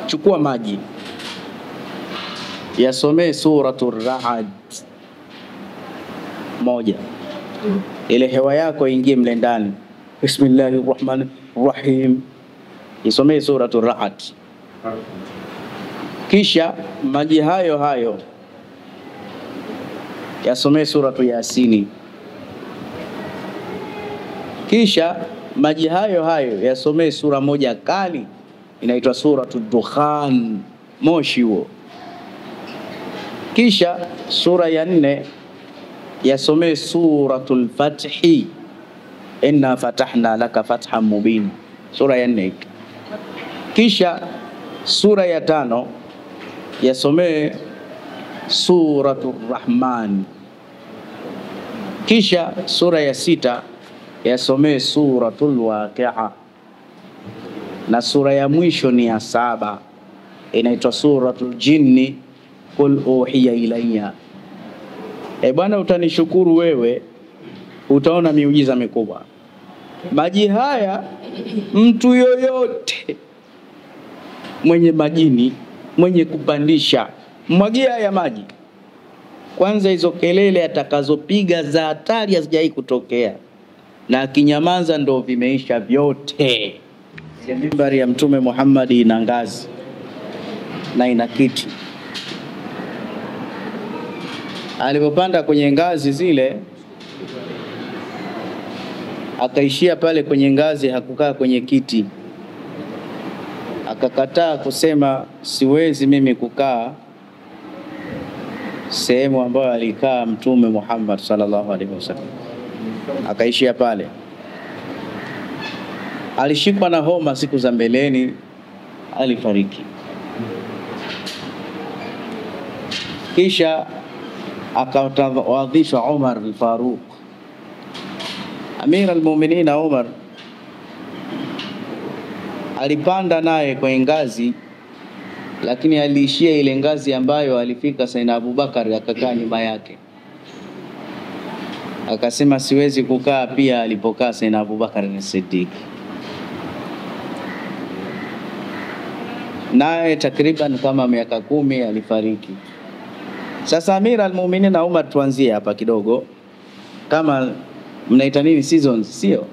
Chukua maji, yasomee suratul Ra'd moja, ile hewa yako ingie mle ndani. Bismillahirrahmanirrahim, isomee suratul Ra'd. Kisha maji hayo hayo yasomee suratul Yasini. Kisha maji hayo hayo yasomee sura moja kali inaitwa suratul Dukhan, moshi huo. Kisha sura ya 4 yasomee suratul Fathi, inna fatahna laka fathan mubin, sura ya 4. Kisha sura ya 5 yasomee suratul Rahman. Kisha sura ya 6 yasomee suratul Waqi'a, na sura ya mwisho ni ya 7 inaitwa suratul Jinni, qul uhiya ilayya. Bwana, utanishukuru wewe, utaona miujiza mikubwa. Maji haya mtu yoyote mwenye majini, mwenye kupandisha, mwagia haya maji. Kwanza hizo kelele atakazopiga za hatari hazijai kutokea, na akinyamaza ndo vimeisha vyote. Mimbari ya Mtume Muhammad ina ngazi na ina kiti. Alipopanda kwenye ngazi zile, akaishia pale kwenye ngazi, hakukaa kwenye kiti. Akakataa kusema siwezi mimi kukaa sehemu ambayo alikaa Mtume Muhammad sallallahu alaihi wasallam. Akaishia pale. Alishikwa na homa siku za mbeleni, alifariki. Kisha akawadhishwa Umar al-Faruq, Amir al-Mu'minin. Umar alipanda naye kwenye ngazi, lakini aliishia ile ngazi ambayo alifika Sayyidina Abubakar, akakaa nyuma yake. Akasema siwezi kukaa pia alipokaa Sayyidina Abubakar as-Siddiq. Naye takriban kama miaka 10 alifariki. Sasa Amir al-Mu'minin na Umar, tuanzie hapa kidogo, kama mnaita nini, seasons, sio?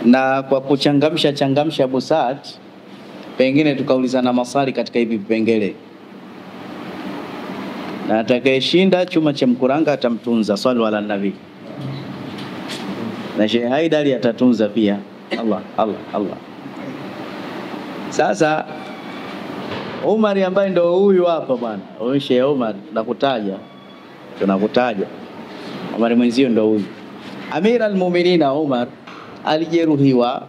Na kwa kuchangamsha busat, pengine tukaulizana maswali katika hivi vipengele, na atakayeshinda chuma cha mkuranga atamtunza. Swali ala nabii, na Sheikh Haidari atatunza pia. Allah. Sasa Umar ambaye ndio huyu hapa bwana, huyu Sheikh Umar tunakutaja Umar mwenzio ndio huyu. Amir al-Mu'minin Umar alijeruhiwa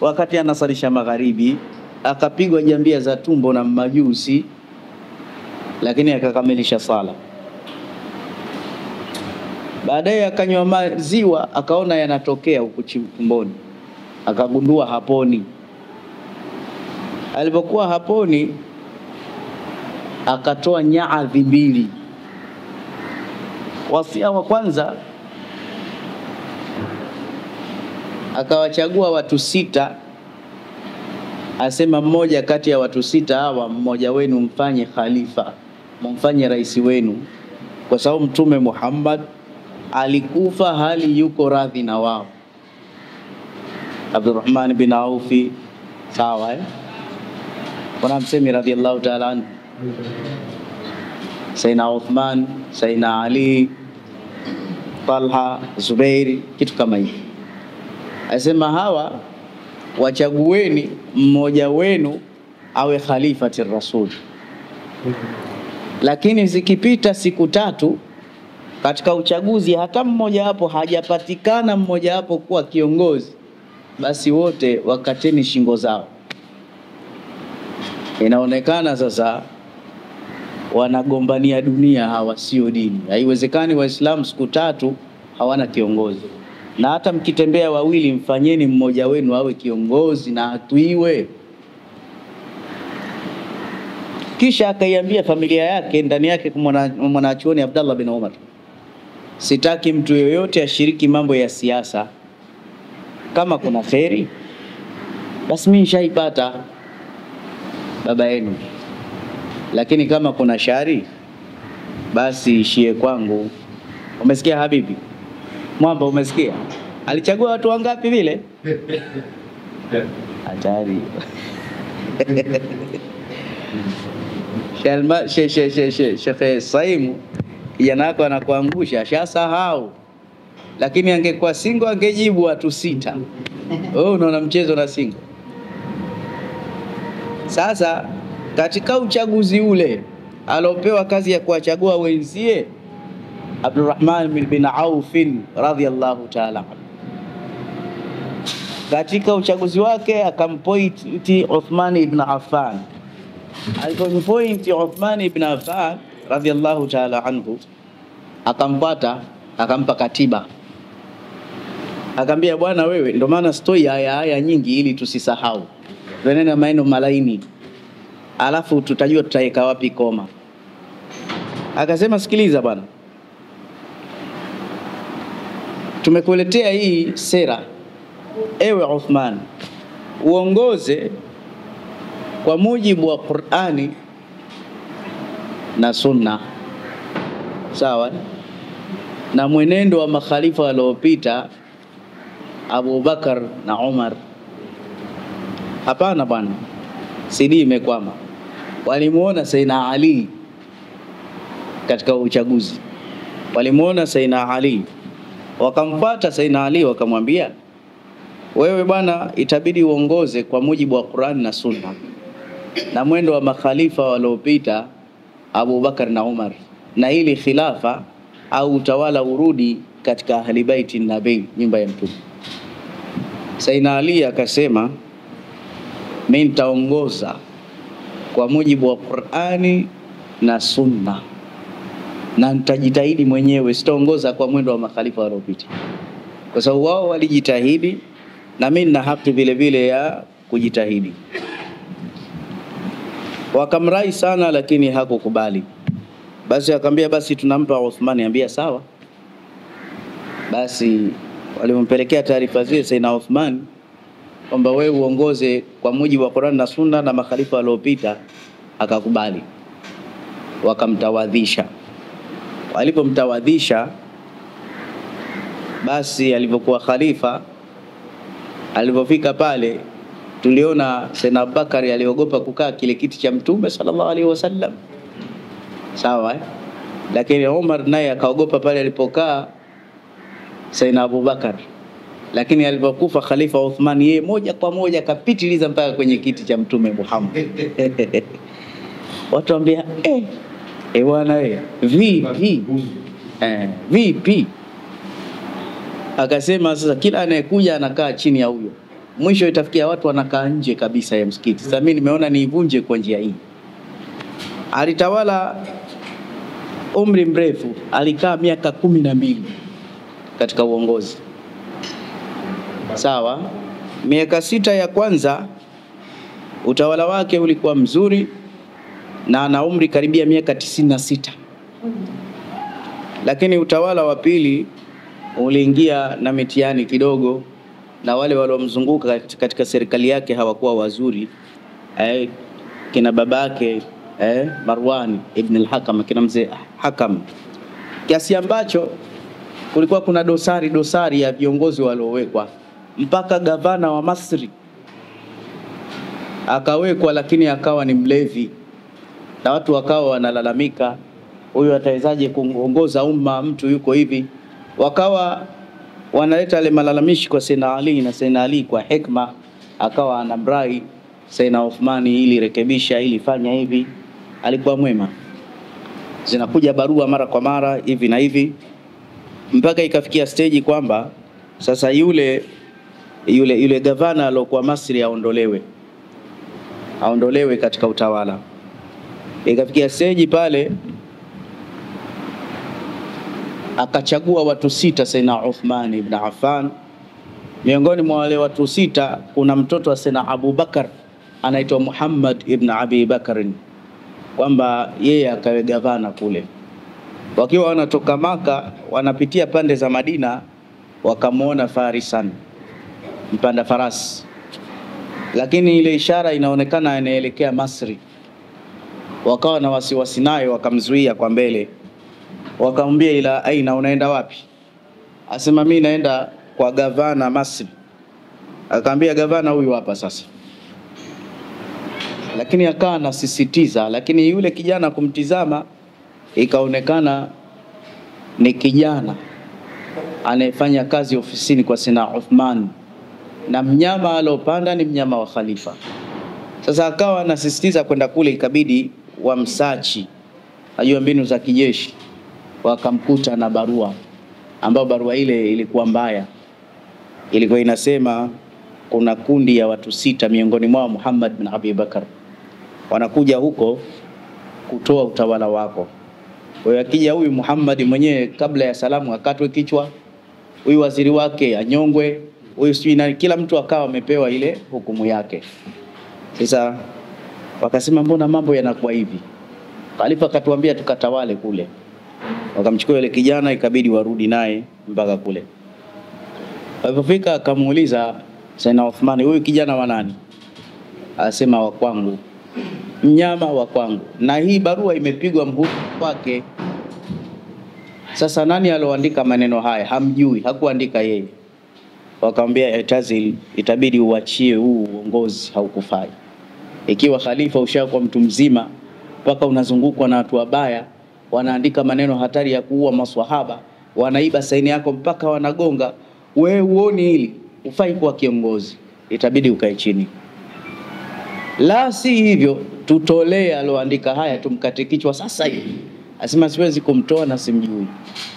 wakati anasalisha magharibi, akapigwa jambia za tumbo na majusi, lakini akakamilisha sala. Baadaye akanywa maziwa, akaona yanatokea huko tumboni, akagundua haponi. Alipokuwa haponi, akatoa nyaadhi 2. Wasia wa kwanza, akawachagua watu 6, asema mmoja kati ya watu 6 hawa, mmoja wenu mfanye khalifa, mfanye rais wenu, kwa sababu Mtume Muhammad alikufa hali yuko radhi na wao. Abdurrahman bin Aufi, sawa kuna msemi radhiyallahu ta'ala anhu, Sayyidina Uthman, Sayyidina Ali, Talha, Zubairi, kitu kama hivi. Asema hawa wachagueni mmoja wenu awe khalifati rasul. Lakini zikipita siku 3 katika uchaguzi, hata mmoja hapo hajapatikana mmoja hapo kuwa kiongozi, basi wote wakateni shingo zao. Inaonekana sasa wanagombania dunia hawa, sio dini. Haiwezekani Waislamu siku 3 hawana kiongozi. Na hata mkitembea wawili, mfanyeni mmoja wenu awe kiongozi na atuiwe. Kisha akaiambia familia yake, ndani yake mwanachuoni Abdullah bin Umar, sitaki mtu yoyote ashiriki mambo ya siasa kama kuna kheri basi mimi nishaipata baba yenu, lakini kama kuna shari basi ishie kwangu. Umesikia habibi? Mwamba, umesikia? Alichagua watu wangapi vile? Hatari. Sheikh Saimu kijana wako anakuangusha, ashasahau. Lakini angekuwa single angejibu watu 6. Wewe unaona mchezo na single. Sasa katika uchaguzi ule alopewa kazi ya kuwachagua wenzie Abdurrahman bin Auf radhiyallahu ta'ala, katika uchaguzi wake akampointi Uthman ibn Affan. Alipompointi Uthman ibn Affan radhiyallahu ta'ala anhu, akampata akampa katiba, akamwambia bwana wewe, ndio maana stoi haya nyingi ili tusisahau, tuenene maneno malaini alafu tutajua tutaweka wapi koma. Akasema sikiliza bwana, tumekuletea hii sera ewe Uthman, uongoze kwa mujibu wa Qur'ani na Sunna, sawa, na mwenendo wa makhalifa waliopita Abu Bakar na Umar. Hapana bwana, CD imekwama. Walimuona Sayyidina Ali katika uchaguzi, walimuona Sayyidina Ali, wakampata Sayyidina Ali wakamwambia, wewe bwana itabidi uongoze kwa mujibu wa Qur'an na Sunna na mwendo wa makhalifa waliopita Abu Bakar na Umar, na ili khilafa au utawala urudi katika ahli baiti nabii, nyumba ya Mtume. Sayyidina Ali akasema, mimi nitaongoza kwa mujibu wa Qur'ani na Sunna na nitajitahidi mwenyewe, sitaongoza kwa mwendo wa makhalifa waliopita, kwa sababu wao walijitahidi na mimi na haki vile vile ya kujitahidi. Wakamrai sana lakini hakukubali. Basi akamwambia basi tunampa Uthman. Ambia sawa. Basi walimpelekea taarifa zile Sayyidina Uthman kwamba wewe uongoze kwa mujibu wa Qur'an na Sunna na makhalifa waliopita. Akakubali. Wakamtawadhisha. Walipomtawadhisha, basi alipokuwa khalifa, alipofika pale, tuliona Sayyidina Abubakar aliogopa kukaa kile kiti cha Mtume sallallahu alaihi wasallam, sawa lakini Umar naye akaogopa pale alipokaa Sayyidina Abubakar. Lakini alipokufa khalifa Uthman, yeye moja kwa moja kapitiliza mpaka kwenye kiti cha Mtume Muhammad. Watu waambia bwana vipi? Akasema sasa kila anayekuja anakaa chini ya huyo. Mwisho itafikia watu wanakaa nje kabisa ya msikiti. Sasa mimi nimeona niivunje kwa njia hii. Alitawala umri mrefu, alikaa miaka 12 katika uongozi. Sawa, miaka 6 ya kwanza utawala wake ulikuwa mzuri na ana umri karibia miaka 96. Lakini utawala wa pili uliingia na mitihani kidogo, na wale waliomzunguka katika serikali yake hawakuwa wazuri. Kina babake Marwan ibn al-Hakam, kina mzee Hakam, kiasi ambacho kulikuwa kuna dosari ya viongozi waliowekwa, mpaka gavana wa Masri akawekwa, lakini akawa ni mlevi, na watu wakawa wanalalamika, huyu atawezaje kuongoza umma, mtu yuko hivi. Wakawa wanaleta ile malalamishi kwa Sayyidina Ali, na Sayyidina Ali kwa hikma akawa anamrai Sayyidina Uthman ili rekebisha, ili fanya hivi. Alikuwa mwema. Zinakuja barua mara kwa mara hivi na hivi, mpaka ikafikia stage kwamba sasa yule gavana aliyokuwa Masri aondolewe katika utawala. Ikafikia stage pale akachagua watu 6 Sayyidina Uthman ibn Affan. Miongoni mwa wale watu 6 kuna mtoto wa Sayyidina Abu Bakar anaitwa Muhammad ibn Abi Bakr, kwamba yeye akawe gavana kule. Wakiwa wanatoka Maka wanapitia pande za Madina, wakamuona Farisan, mpanda farasi, lakini ile ishara inaonekana inaelekea Masri. Wakawa na wasiwasi naye, wakamzuia kwa mbele, wakamwambia ila aina, unaenda wapi? Asema mimi naenda kwa gavana Masri. Akamwambia gavana huyu hapa sasa. Lakini akawa anasisitiza, lakini yule kijana kumtizama ikaonekana ni kijana anayefanya kazi ofisini kwa Sayyidina Uthman, na mnyama alopanda ni mnyama wa khalifa. Sasa akawa anasisitiza kwenda kule, ikabidi wamsachi, ajua mbinu za kijeshi. Wakamkuta na barua, ambayo barua ile ilikuwa mbaya. Ilikuwa inasema kuna kundi ya watu 6 miongoni mwao Muhammad bin Abi Bakar wanakuja huko kutoa utawala wako. Kwa hiyo akija huyu Muhammad mwenyewe, kabla ya salamu akatwe kichwa, huyu waziri wake anyongwe, huyu sijui na kila mtu akawa amepewa ile hukumu yake. Sasa wakasema mbona mambo yanakuwa hivi? Khalifa akatuambia tukatawale kule. Wakamchukua yule kijana, ikabidi warudi naye mpaka kule. Walipofika akamuuliza Sayyidina Uthman, huyu kijana wa nani? Asema wa kwangu, mnyama wa kwangu, na hii barua imepigwa mhuri kwake. Sasa nani aloandika maneno haya? Hamjui, hakuandika yeye. Wakamwambia itazil, itabidi uachie huu uongozi, haukufai. Ikiwa khalifa ushakuwa mtu mzima, mpaka unazungukwa na watu wabaya, wanaandika maneno hatari ya kuua maswahaba, wanaiba saini yako mpaka wanagonga, wewe uone hili, ufai kuwa kiongozi, itabidi ukae chini. La si hivyo, tutolee aloandika haya, tumkate kichwa sasa hivi. Asema siwezi kumtoa na simjui,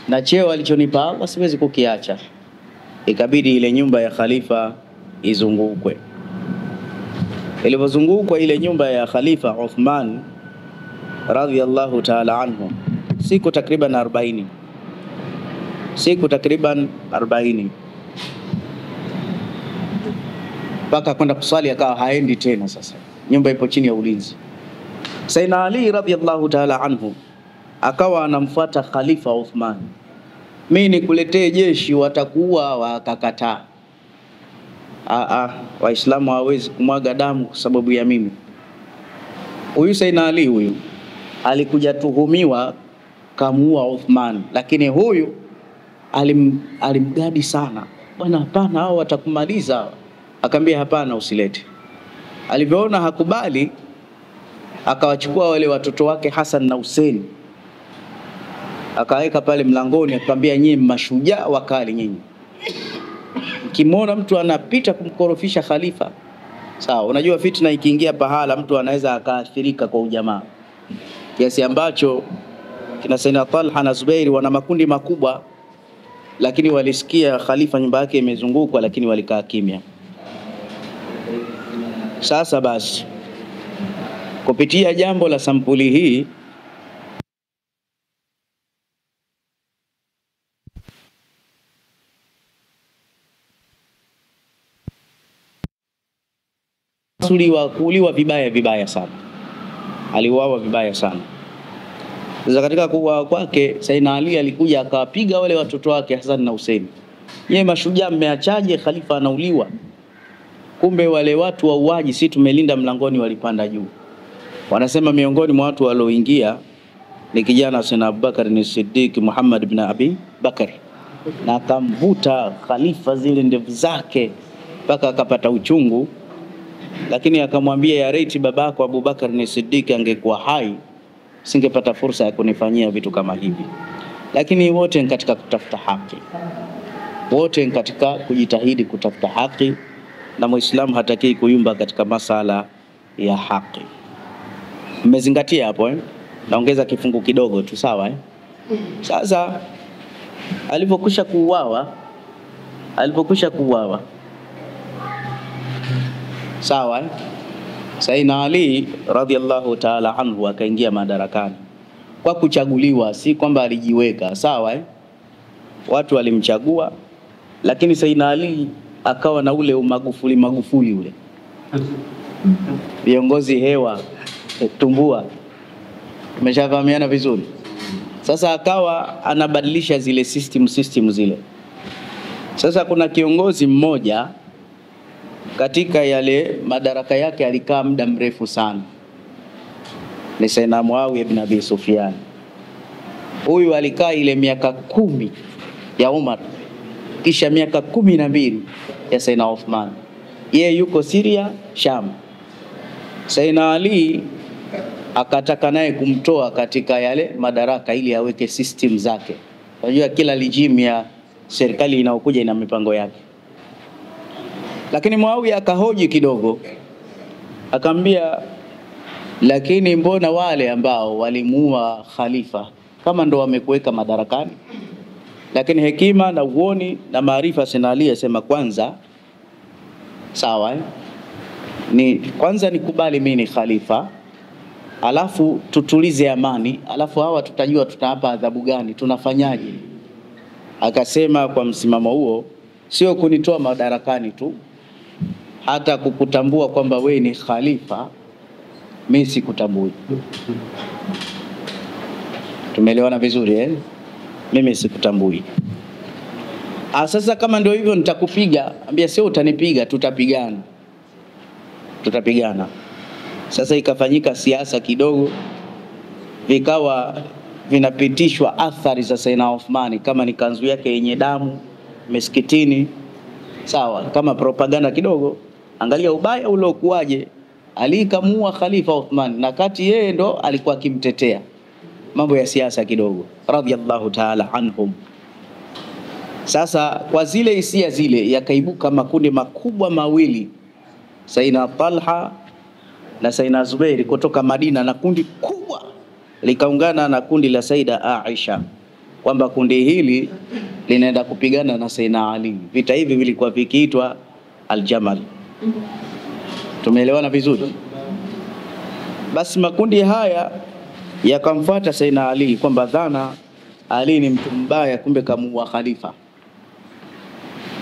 na cheo alichonipa Allah siwezi kukiacha. Ikabidi ile nyumba ya khalifa izungukwe. Ilipozungukwa ile nyumba ya khalifa Uthman radhiyallahu ta'ala anhu, siku takriban 40, mpaka kwenda kusali akawa haendi tena. Sasa nyumba ipo chini ya ulinzi. Sayyidina Ali radhiyallahu ta'ala anhu akawa anamfuata khalifa Uthman, mimi nikuletee jeshi watakuwa, wakakataa. Waislamu hawezi kumwaga damu kwa sababu ya mimi. Huyu Sayyidina Ali huyu alikuja tuhumiwa kamuua Uthman, lakini huyu alimgadi sana. Bwana hapana, hao watakumaliza. Akamwambia hapana, usilete. Alivyoona hakubali, akawachukua wale watoto wake Hassan na Hussein, akaweka pale mlangoni, akamwambia nyinyi mashujaa wakali nyinyi, kimona mtu anapita kumkorofisha khalifa, sawa. Unajua fitna ikiingia pahala mtu anaweza akaathirika kwa ujamaa, kiasi ambacho kina Sayyidina Talha na Zubairi wana makundi makubwa, lakini walisikia khalifa nyumba yake imezungukwa, lakini walikaa kimya. Sasa basi, kupitia jambo la sampuli hii, kuuliwa vibaya sana. Aliuawa vibaya sana. Sasa katika kuuawa kwake, Sayyidina Ali alikuja akawapiga wale watoto wake Hassan na Hussein. Yeye mashujaa, mmeachaje khalifa anauliwa? Kumbe wale watu wauaji, si tumelinda mlangoni, walipanda juu. Wanasema miongoni mwa watu walioingia ni kijana Sayyidina Abubakar ni Siddiq Muhammad ibn Abi Bakar, na akamvuta khalifa zile ndevu zake mpaka akapata uchungu, lakini akamwambia ya reiti babako Abubakar ni Siddiq angekuwa hai, singepata fursa ya kunifanyia vitu kama hivi. Lakini wote ni katika kutafuta haki, wote ni katika kujitahidi kutafuta haki, na Muislamu hataki kuyumba katika masala ya haki. Mmezingatia hapo Naongeza kifungu kidogo tu, sawa Sasa alipokwisha kuuawa sawa Sayyidina Ali radhiyallahu ta'ala anhu akaingia madarakani kwa kuchaguliwa, si kwamba alijiweka, sawa Watu walimchagua, lakini Sayyidina Ali akawa na ule Magufuli ule viongozi hewa tumbua, umeshafahamiana vizuri. Sasa akawa anabadilisha zile system zile. Sasa kuna kiongozi mmoja katika yale madaraka yake alikaa muda mrefu sana ni Sayyidina Muawiya ibn Abi Sufyan. Huyu alikaa ile miaka 10 ya Umar, kisha miaka 12 ya Sayyidina Uthman. Yeye yuko Syria, Sham. Sayyidina Ali akataka naye kumtoa katika yale madaraka ili aweke system zake. Unajua kila regime ya serikali inaokuja ina mipango yake. Lakini Muawiya akahoji kidogo, akamwambia, lakini mbona wale ambao walimuua khalifa kama ndo wamekuweka madarakani? Lakini hekima na uoni na maarifa Sayyidina Ali asema, kwanza sawa ni kwanza nikubali mimi ni khalifa, alafu tutulize amani, alafu hawa tutajua tutawapa adhabu gani, tunafanyaje. Akasema kwa msimamo huo, sio kunitoa madarakani tu, hata kukutambua kwamba we ni khalifa mimi sikutambui. Tumeelewana vizuri Mimi sikutambui. Sasa kama ndio hivyo nitakupiga. Ambia sio utanipiga, tutapigana. Sasa ikafanyika siasa kidogo, vikawa vinapitishwa athari za Sayyidina Uthman, kama ni kanzu yake yenye damu msikitini, sawa, kama propaganda kidogo. Angalia ubaya uliokuaje, Ali kamuua Khalifa Uthman na kati yeye ndo alikuwa akimtetea. Mambo ya siasa kidogo, radiyallahu ta'ala anhum. Sasa kwa zile hisia zile yakaibuka makundi makubwa mawili, Sayyidina Talha na Sayyidina Zubair kutoka Madina, na kundi kubwa likaungana na kundi la Sayyida Aisha, kwamba kundi hili linaenda kupigana na Sayyidina Ali. Vita hivi vilikuwa vikiitwa Al-Jamal. Tumeelewana vizuri? Basi makundi haya yakamfuata Sayyidina Ali kwamba dhana Ali ni mtu mbaya, kumbe kamuua khalifa.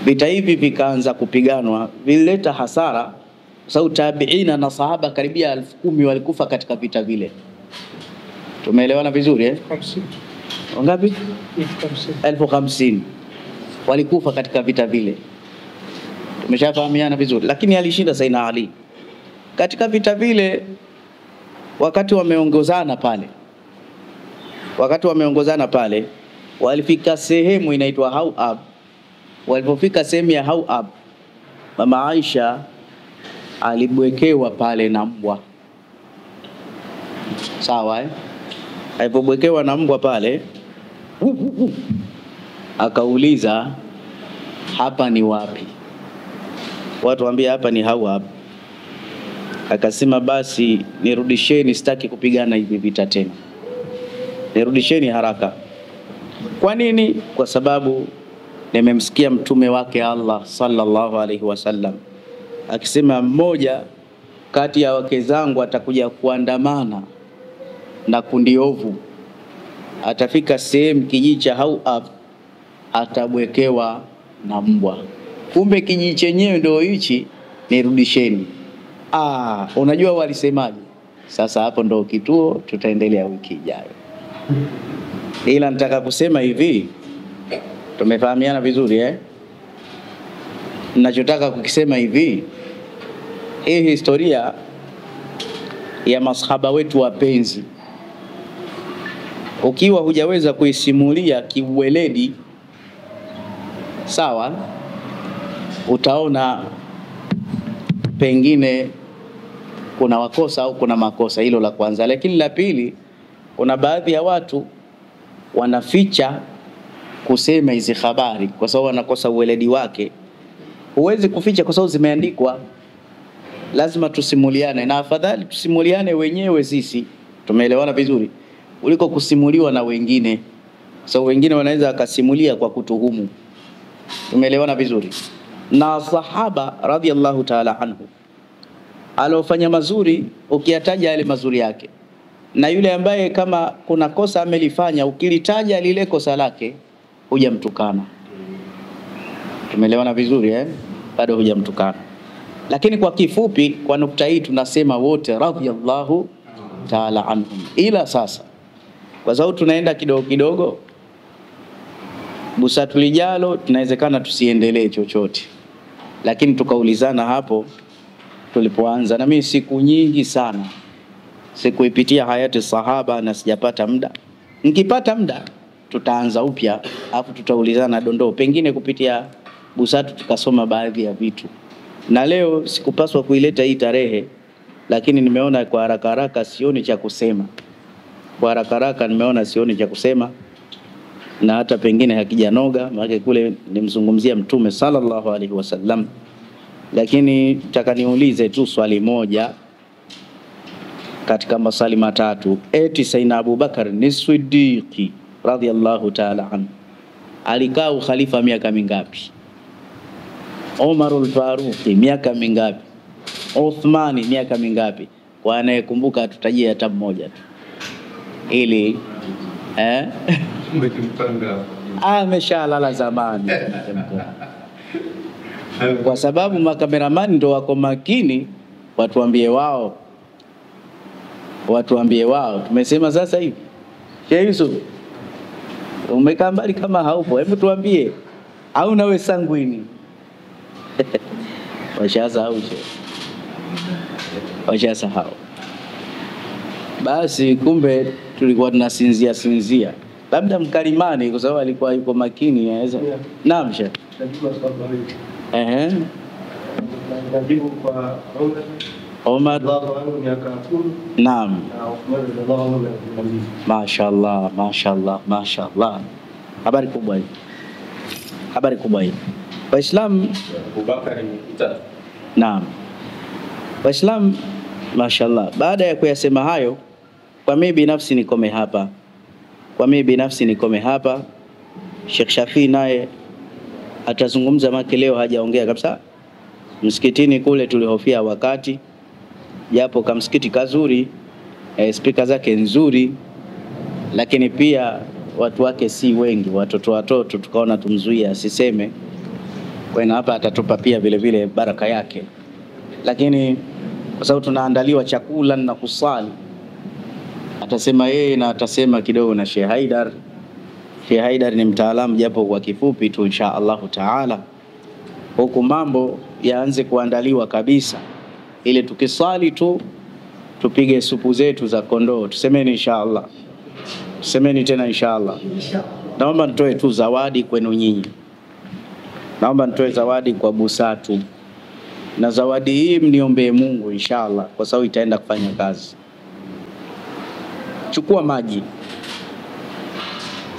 Vita hivi vikaanza kupiganwa, vilileta hasara sababu tabiina na sahaba karibia 10,000 walikufa katika vita vile. Tumeelewana vizuri 50. Wangapi? 50,000 walikufa katika vita vile. Tumeshafahamiana vizuri, lakini alishinda Sayyidina Ali katika vita vile. Wakati wameongozana pale, walifika sehemu inaitwa Hawab. Walipofika sehemu ya Hawab, mama Aisha alibwekewa pale na mbwa. Sawa alipobwekewa na mbwa pale, akauliza hapa ni wapi? Watu waambia hapa ni Hawab. Akasema basi nirudisheni, sitaki kupigana hivi vita tena, nirudisheni haraka. Kwa nini? Kwa sababu nimemsikia mtume wake Allah sallallahu alaihi wasallam akisema mmoja kati ya wake zangu atakuja kuandamana na kundi ovu, atafika sehemu kijiji cha Hawab, atabwekewa na mbwa. Kumbe kijiji chenyewe ndio hichi, nirudisheni. Unajua walisemaje? Sasa hapo ndo kituo, tutaendelea wiki ijayo. Ila nataka kusema hivi, tumefahamiana vizuri Ninachotaka kukisema hivi, hii historia ya masahaba wetu wapenzi, ukiwa hujaweza kuisimulia kiuweledi, sawa, utaona pengine kuna wakosa au kuna makosa. Hilo la kwanza. Lakini la pili, kuna baadhi ya watu wanaficha kusema hizi habari kwa sababu wanakosa uweledi wake. Huwezi kuficha kwa sababu zimeandikwa. Lazima tusimuliane, na afadhali tusimuliane wenyewe sisi. Tumeelewana vizuri? Kuliko kusimuliwa na wengine. Sababu wengine wanaweza akasimulia kwa kutuhumu. Tumeelewana vizuri? Na sahaba radhiallahu ta'ala anhu alofanya mazuri, ukiyataja yale mazuri yake, na yule ambaye kama kuna kosa amelifanya, ukilitaja lile kosa lake, hujamtukana. Tumeelewana vizuri Bado hujamtukana. Lakini kwa kifupi, kwa nukta hii tunasema wote radhiallahu ta'ala anhum. Ila sasa kwa sababu tunaenda kidogo kidogo, busatu lijalo tunawezekana tusiendelee chochote. lakini tukaulizana hapo tulipoanza, na mimi siku nyingi sana sikuipitia hayati sahaba na sijapata muda. Nikipata muda tutaanza upya, afu tutaulizana dondoo, pengine kupitia Busatu tukasoma baadhi ya vitu. Na leo sikupaswa kuileta hii tarehe, lakini nimeona kwa haraka haraka sioni cha kusema. Kwa haraka haraka nimeona sioni cha kusema, na hata pengine hakijanoga, maana kule nimzungumzia Mtume sallallahu alaihi wasallam. Lakini nataka niulize tu swali moja katika maswali matatu. Eti Sayyidina Abubakar ni Siddiqi radhiyallahu ta'ala anhu alikaa ukhalifa miaka mingapi? Umarul Faruqi miaka mingapi? Uthmani miaka mingapi? Kwa anayekumbuka tutajie hata mmoja tu. Ili ameshalala zamani. Kwa sababu makameramani ndo wako makini, watuambie wao. Tumesema sasa hivi Sheikh Yusuf umekaa mbali kama haupo, hebu tuambie, au nawe sangwini? Washasahau. Basi kumbe tulikuwa tunasinzia. Labda mkalimani kwa sababu alikuwa yuko makini yaweza. Naam Sheikh. Najibu kwa Omar miaka 10. Naam. Mashaallah. Mashaallah. Habari kubwa hii. Waislamu Abubakar mkita. Naam. Waislamu mashaallah. Baada ya kuyasema hayo, kwa mimi binafsi nikome hapa. Sheikh Shafi naye atazungumza, maki leo hajaongea kabisa. Msikitini kule tulihofia wakati, japo kama msikiti kazuri, speaker zake nzuri, lakini pia watu wake si wengi, watoto tukaona tumzuia asiseme. Kwa hiyo hapa atatupa pia vile vile baraka yake. Lakini kwa sababu tunaandaliwa chakula na kusali, atasema yeye na atasema kidogo na Sheikh Haidar. Sheikh Haidar ni mtaalamu japo kwa kifupi tu insha Allah taala. Huku mambo yaanze kuandaliwa kabisa, ili tukisali tu tupige supu zetu za kondoo. Tusemeni insha Allah. Tusemeni tena insha Allah. Naomba nitoe tu zawadi kwenu nyinyi. Naomba nitoe zawadi kwa Busatu. Na zawadi hii mniombee Mungu insha Allah, kwa sababu itaenda kufanya kazi. Chukua maji,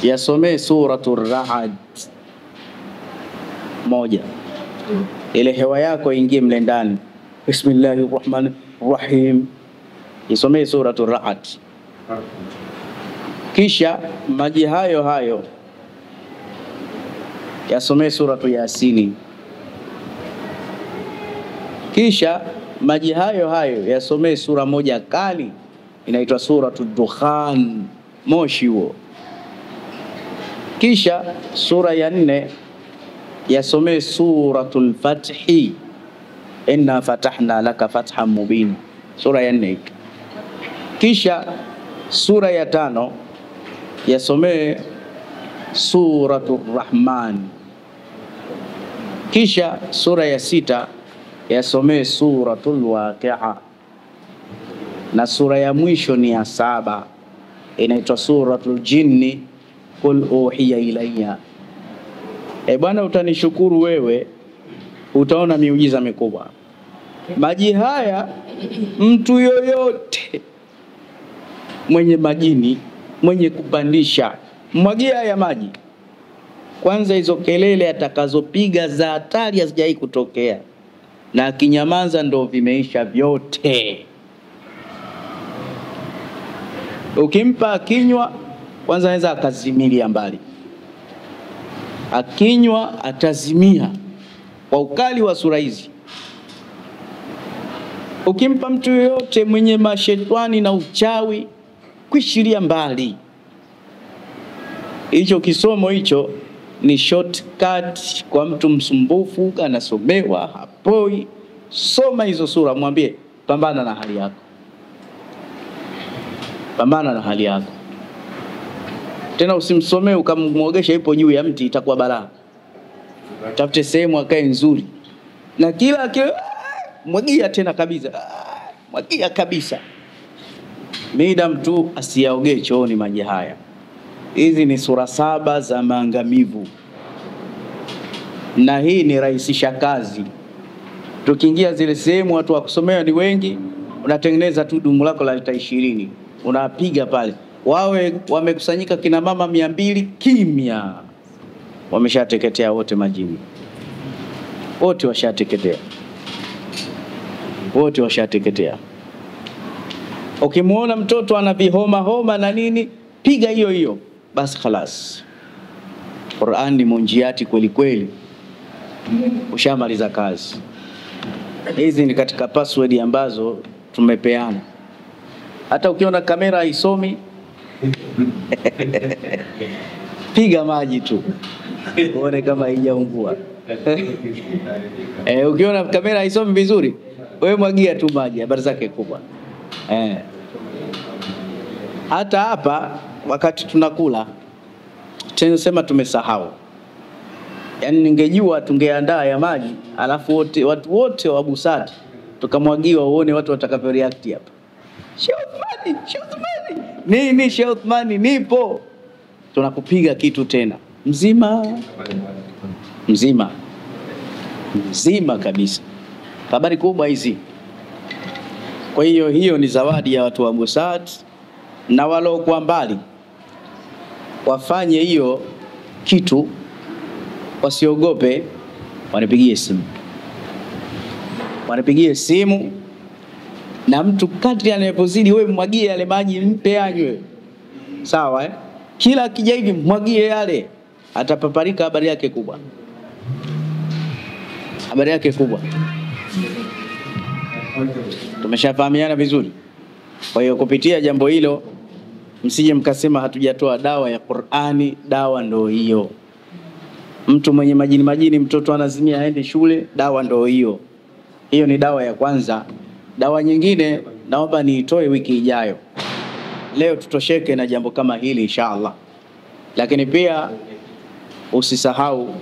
yasomee suratul Ra'd moja. Ile hewa yako ingie mle ndani. Bismillahirrahmanirrahim. Isomee suratul Ra'd. Kisha maji hayo yasomee suratul Yasini. Kisha maji hayo yasomee sura moja kali inaitwa suratul Dukhan, moshi huo. Kisha sura ya 4 yasomee suratul Fathi, inna fatahna laka fathan mubin, sura ya 4. Kisha sura ya 5 yasomee suratul Rahman. Kisha sura ya 6 yasomee suratul Waqi'a, na sura ya mwisho ni ya 7 inaitwa suratul Jinni, qul uhiya ilayya. Bwana, utanishukuru wewe, utaona miujiza mikubwa. Maji haya mtu yoyote mwenye majini, mwenye kupandisha, mwagia haya maji. Kwanza hizo kelele atakazopiga za hatari hazijai kutokea, na akinyamaza ndo vimeisha vyote. Ukimpa akinywa, kwanza anaweza akazimilia mbali. Akinywa atazimia kwa ukali wa sura hizi. Ukimpa mtu yoyote mwenye mashetani na uchawi, kuishiria mbali. Hicho kisomo hicho ni shortcut kwa mtu msumbufu, anasomewa hapoi. Soma hizo sura, mwambie pambana na hali yako. Pambana na hali yako. Tena usimsomee ukamwogesha ipo juu ya mti, itakuwa balaa. Tafute sehemu akae nzuri. na kila mwagia tena kabisa, mwagia kabisa. Mida mtu asiyaogee chooni maji haya. Hizi ni sura 7 za maangamivu, na hii ni rahisisha kazi. Tukiingia zile sehemu watu wa kusomea ni wengi, unatengeneza tu dumu lako la lita 20, unapiga pale. Wawe wamekusanyika kina mama 200, kimya, wameshateketea wote majini, wote washateketea, wote washateketea. Ukimuona mtoto ana vihoma homa na nini, piga hiyo hiyo basi, khalas. Qur'an ni munjiati kweli kweli, ushamaliza kazi. Hizi ni katika password ambazo tumepeana. Hata ukiona kamera haisomi piga maji tu uone kama haijaungua. Ukiona kamera haisomi vizuri, wewe mwagia tu maji, habari zake kubwa. Hata hapa wakati tunakula tunasema tumesahau. Yaani ningejua tungeandaa ya maji, alafu watu wote wa Busati tukamwagiwa, uone watu watakavyo react hapa. Sheikh Uthmani. Nini Sheikh Uthmani, nipo. Tunakupiga kitu tena. Mzima kabisa. Habari kubwa hizi. Kwa hiyo ni zawadi ya watu wa Busati, na walo kwa mbali wafanye hiyo kitu, wasiogope, wanipigie simu. Na mtu kadri anapozidi, wewe mwagie yale maji, mpe anywe, sawa Kila akija hivi mwagie yale, atapaparika. Habari yake kubwa, habari yake kubwa. Tumeshafahamiana vizuri. Kwa hiyo kupitia jambo hilo, msije mkasema hatujatoa dawa ya Qur'ani. Dawa ndo hiyo. Mtu mwenye majini, mtoto anazimia aende shule, dawa ndo hiyo. Hiyo ni dawa ya kwanza. Dawa nyingine naomba niitoe wiki ijayo. Leo tutosheke na jambo kama hili inshallah. Lakini pia usisahau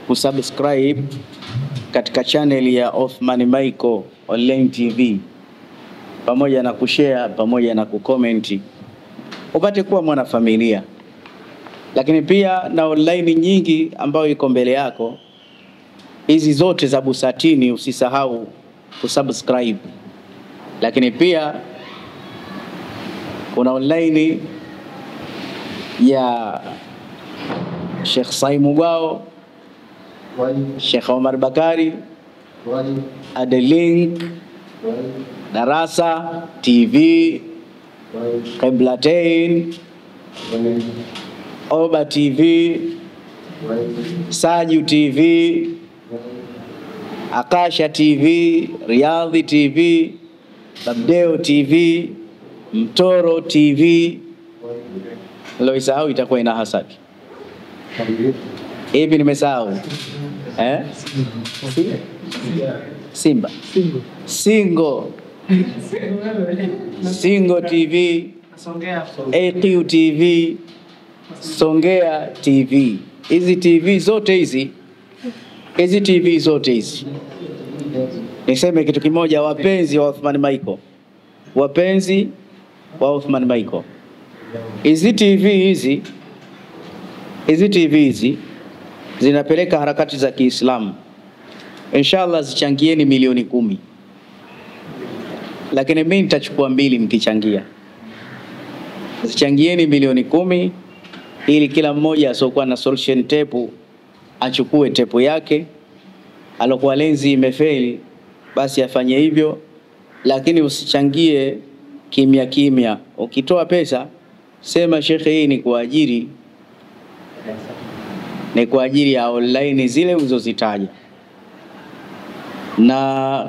kusubscribe katika channel ya Othman Michael Online TV, pamoja na kushare, pamoja na kucomment, upate kuwa mwanafamilia. Lakini pia na online nyingi ambayo iko mbele yako, hizi zote za Busatini usisahau kusubscribe. Lakini pia kuna online ya Sheikh Saimu Gwao, Sheikh Omar Bakari, Adelink, Darasa TV, Qiblatain, Oba TV, Saju TV, Akasha TV, Riyadhi TV, Babdeo TV, Mtoro TV. Leo isahau itakuwa ina hasadi. Hivi nimesahau. Simba. Singo TV, AQ TV, Songea TV. Hizi TV zote hizi. Niseme kitu kimoja, wapenzi wa Othman Michael. Wapenzi wa Othman Michael. Hizi TV hizi zinapeleka harakati za Kiislamu. Inshallah zichangieni milioni 10. Lakini mimi nitachukua 2 mkichangia. Zichangieni milioni 10 ili kila mmoja asokuwa na solution tape achukue tape yake. Alokuwa lenzi imefeli basi afanye hivyo, lakini usichangie kimya. Ukitoa pesa sema shekhe, hii ni kwa ajili ya online zile uzozitaja. Na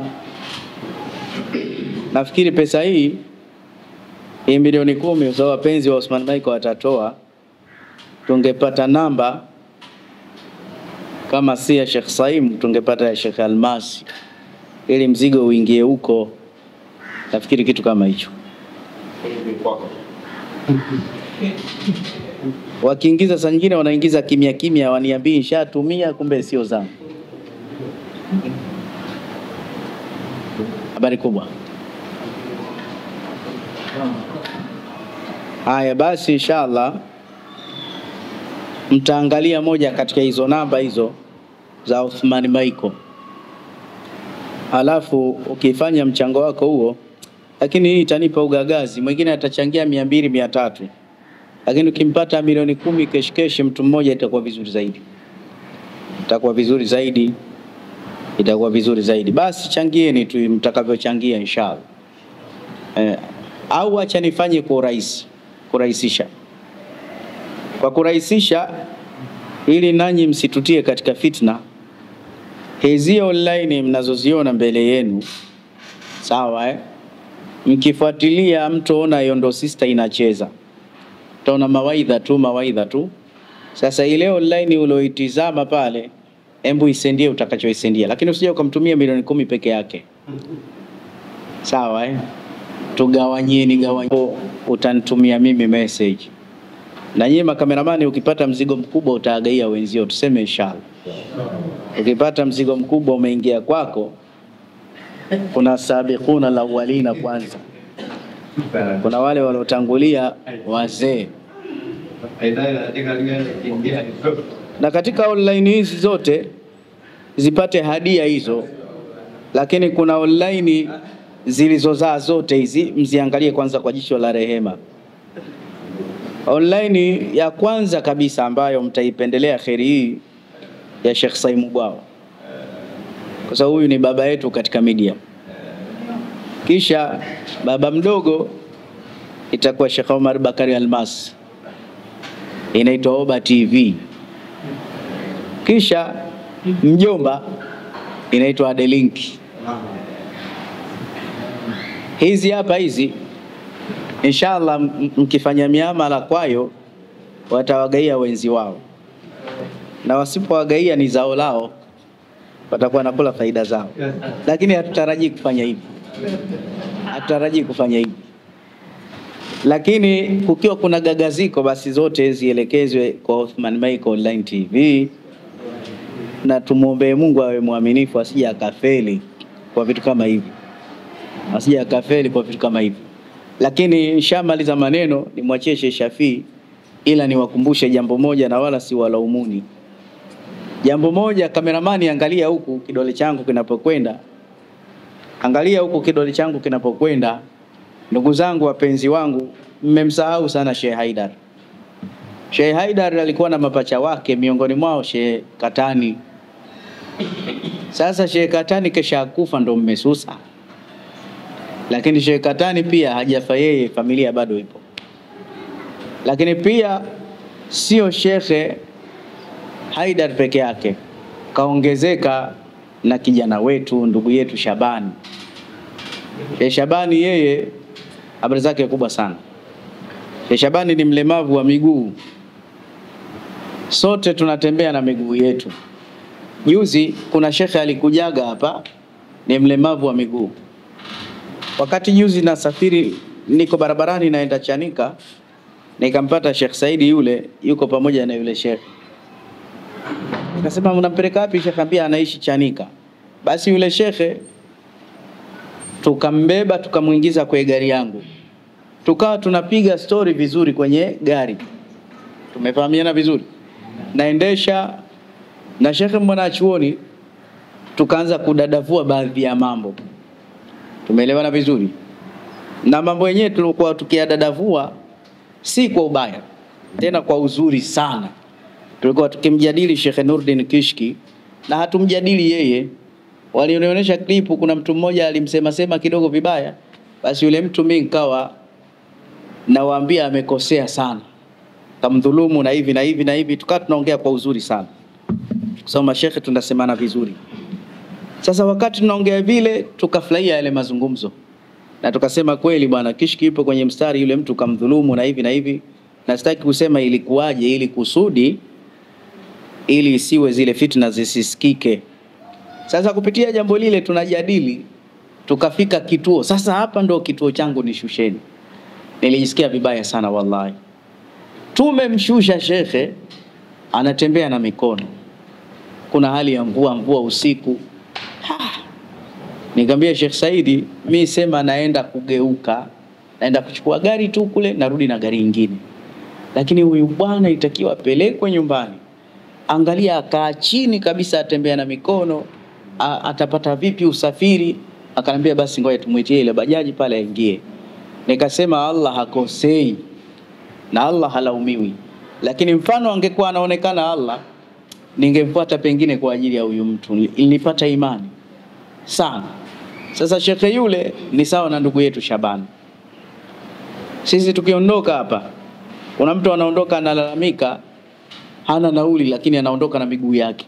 nafikiri pesa hii milioni 10 kwa wapenzi wa Othman Michael watatoa, tungepata namba kama si ya Sheikh Saim, tungepata ya Sheikh Almasi ili mzigo uingie huko. Nafikiri kitu kama hicho. Wakiingiza saa nyingine wanaingiza kimya, waniambie nishatumia, kumbe sio zangu. habari kubwa. Haya basi, inshallah mtaangalia moja katika hizo namba hizo za Uthman Maiko, alafu ukifanya mchango wako huo, lakini hii itanipa ugagazi. Mwingine atachangia 200 300, lakini ukimpata milioni 10 kesh mtu mmoja, itakuwa vizuri zaidi, itakuwa vizuri zaidi, itakuwa vizuri zaidi. Basi changieni tu mtakavyochangia inshallah. Au acha nifanye kwa urahisi, kurahisisha, kwa kurahisisha ili nanyi msitutie katika fitna. Hizi online mnazoziona mbele yenu, sawa mkifuatilia mtoona Yondo Sister inacheza, utaona mawaidha tu. Sasa ile online ulioitizama pale, hebu isendie utakachoisendia, lakini usije ukamtumia milioni 10 peke yake, sawa Tugawanyeni, utanitumia mimi message. Na nyinyi makameramani, ukipata mzigo mkubwa utaagaia wenzio, tuseme inshallah. Ukipata mzigo mkubwa umeingia kwako, kuna sabiquna alawalina kwanza, kuna wale waliotangulia wazee. Na katika online hizi zote zipate hadia hizo, lakini kuna online zilizozaa zote hizi mziangalie kwanza kwa jicho la rehema. Online ya kwanza kabisa ambayo mtaipendelea kheri hii ya Sheikh Saimu Bwao, kwa sababu huyu ni baba yetu katika media. Kisha baba mdogo itakuwa Sheikh Omar Bakari Almas, inaitwa Oba TV. Kisha mjomba inaitwa Adelink. Hizi hapa hizi inshallah mkifanya miamala kwayo watawagaia wenzi wao, na wasipowagaia ni zao lao, watakuwa nakula faida zao. Lakini hatutarajii kufanya hivi, hatutarajii kufanya hivi. Lakini kukiwa kuna gagaziko, basi zote zielekezwe kwa Uthman Maiko Online TV, na tumuombe Mungu awe muaminifu, asije akafeli kwa vitu kama hivi, asije akafeli kwa vitu kama hivi. Lakini nishamaliza maneno, nimwachie Sheikh Shafii, ila niwakumbushe jambo moja na wala si walaumuni. Jambo moja, kameramani, angalia huku kidole changu kinapokwenda, angalia huku kidole changu kinapokwenda. Ndugu zangu wapenzi wangu, mmemsahau sana Sheikh Haidar. Sheikh Haidar alikuwa na mapacha wake, miongoni mwao Sheikh Katani. Sasa Sheikh Katani kesha kufa, ndo mmesusa. Lakini Sheikh Katani pia hajafa yeye, familia bado ipo. Lakini pia sio Sheikh Haidar peke yake, kaongezeka na kijana wetu, ndugu yetu Shabani. Shabani yeye habari zake kubwa sana. Shabani ni mlemavu wa miguu, sote tunatembea na miguu yetu. Juzi kuna shekhe alikujaga hapa, ni mlemavu wa miguu. Wakati juzi nasafiri, niko barabarani naenda Chanika, nikampata Sheikh Saidi, yule yuko pamoja na yule shekhe. Nikasema mnampeleka wapi? Shekhe ambia anaishi Chanika. Basi yule shekhe tukambeba tukamuingiza kwenye gari yangu, tukawa tunapiga story vizuri kwenye gari, tumefahamiana vizuri. Naendesha na shekhe mwanachuoni, tukaanza kudadavua baadhi ya mambo, tumeelewana vizuri. Na mambo yenyewe tulikuwa tukiyadadavua si kwa ubaya, tena kwa uzuri sana. Tulikuwa tukimjadili Sheikh Nurdin Kishki, na hatumjadili yeye. Walionionyesha klipu, kuna mtu mmoja alimsema kidogo vibaya, basi yule mtu mimi nikawa nawaambia amekosea sana, kamdhulumu na hivi na hivi na hivi. Tukawa tunaongea kwa uzuri sana, kwa sababu mashekhe tunasemana vizuri. Sasa wakati tunaongea vile, tukafurahia yale mazungumzo, na tukasema kweli bwana Kishki yupo kwenye mstari, yule mtu kamdhulumu na hivi na hivi. Na sitaki kusema ilikuwaje, ili kusudi ili isiwe zile fitna zisisikike. Sasa kupitia jambo lile tunajadili, tukafika kituo. Sasa hapa ndo kituo changu, ni shusheni. Nilijisikia vibaya sana wallahi. Tumemshusha shekhe, anatembea na mikono. Kuna hali ya mvua usiku. Nikamwambia Sheikh Saidi, mimi sema naenda kugeuka, naenda kuchukua gari tu kule, narudi na gari nyingine. Lakini huyu bwana itakiwa pelekwe nyumbani. Angalia, akaa chini kabisa, atembea na mikono, atapata vipi usafiri? Akanambia basi ngoja tumuitie ile bajaji pale aingie. Nikasema Allah hakosei na Allah halaumiwi. Lakini mfano angekuwa anaonekana Allah, ningemfuata pengine kwa ajili ya huyu mtu. Nilipata imani sana. Sasa shekhe yule ni sawa na ndugu yetu Shabani. Sisi tukiondoka hapa, kuna mtu anaondoka analalamika hana nauli, lakini anaondoka na miguu yake.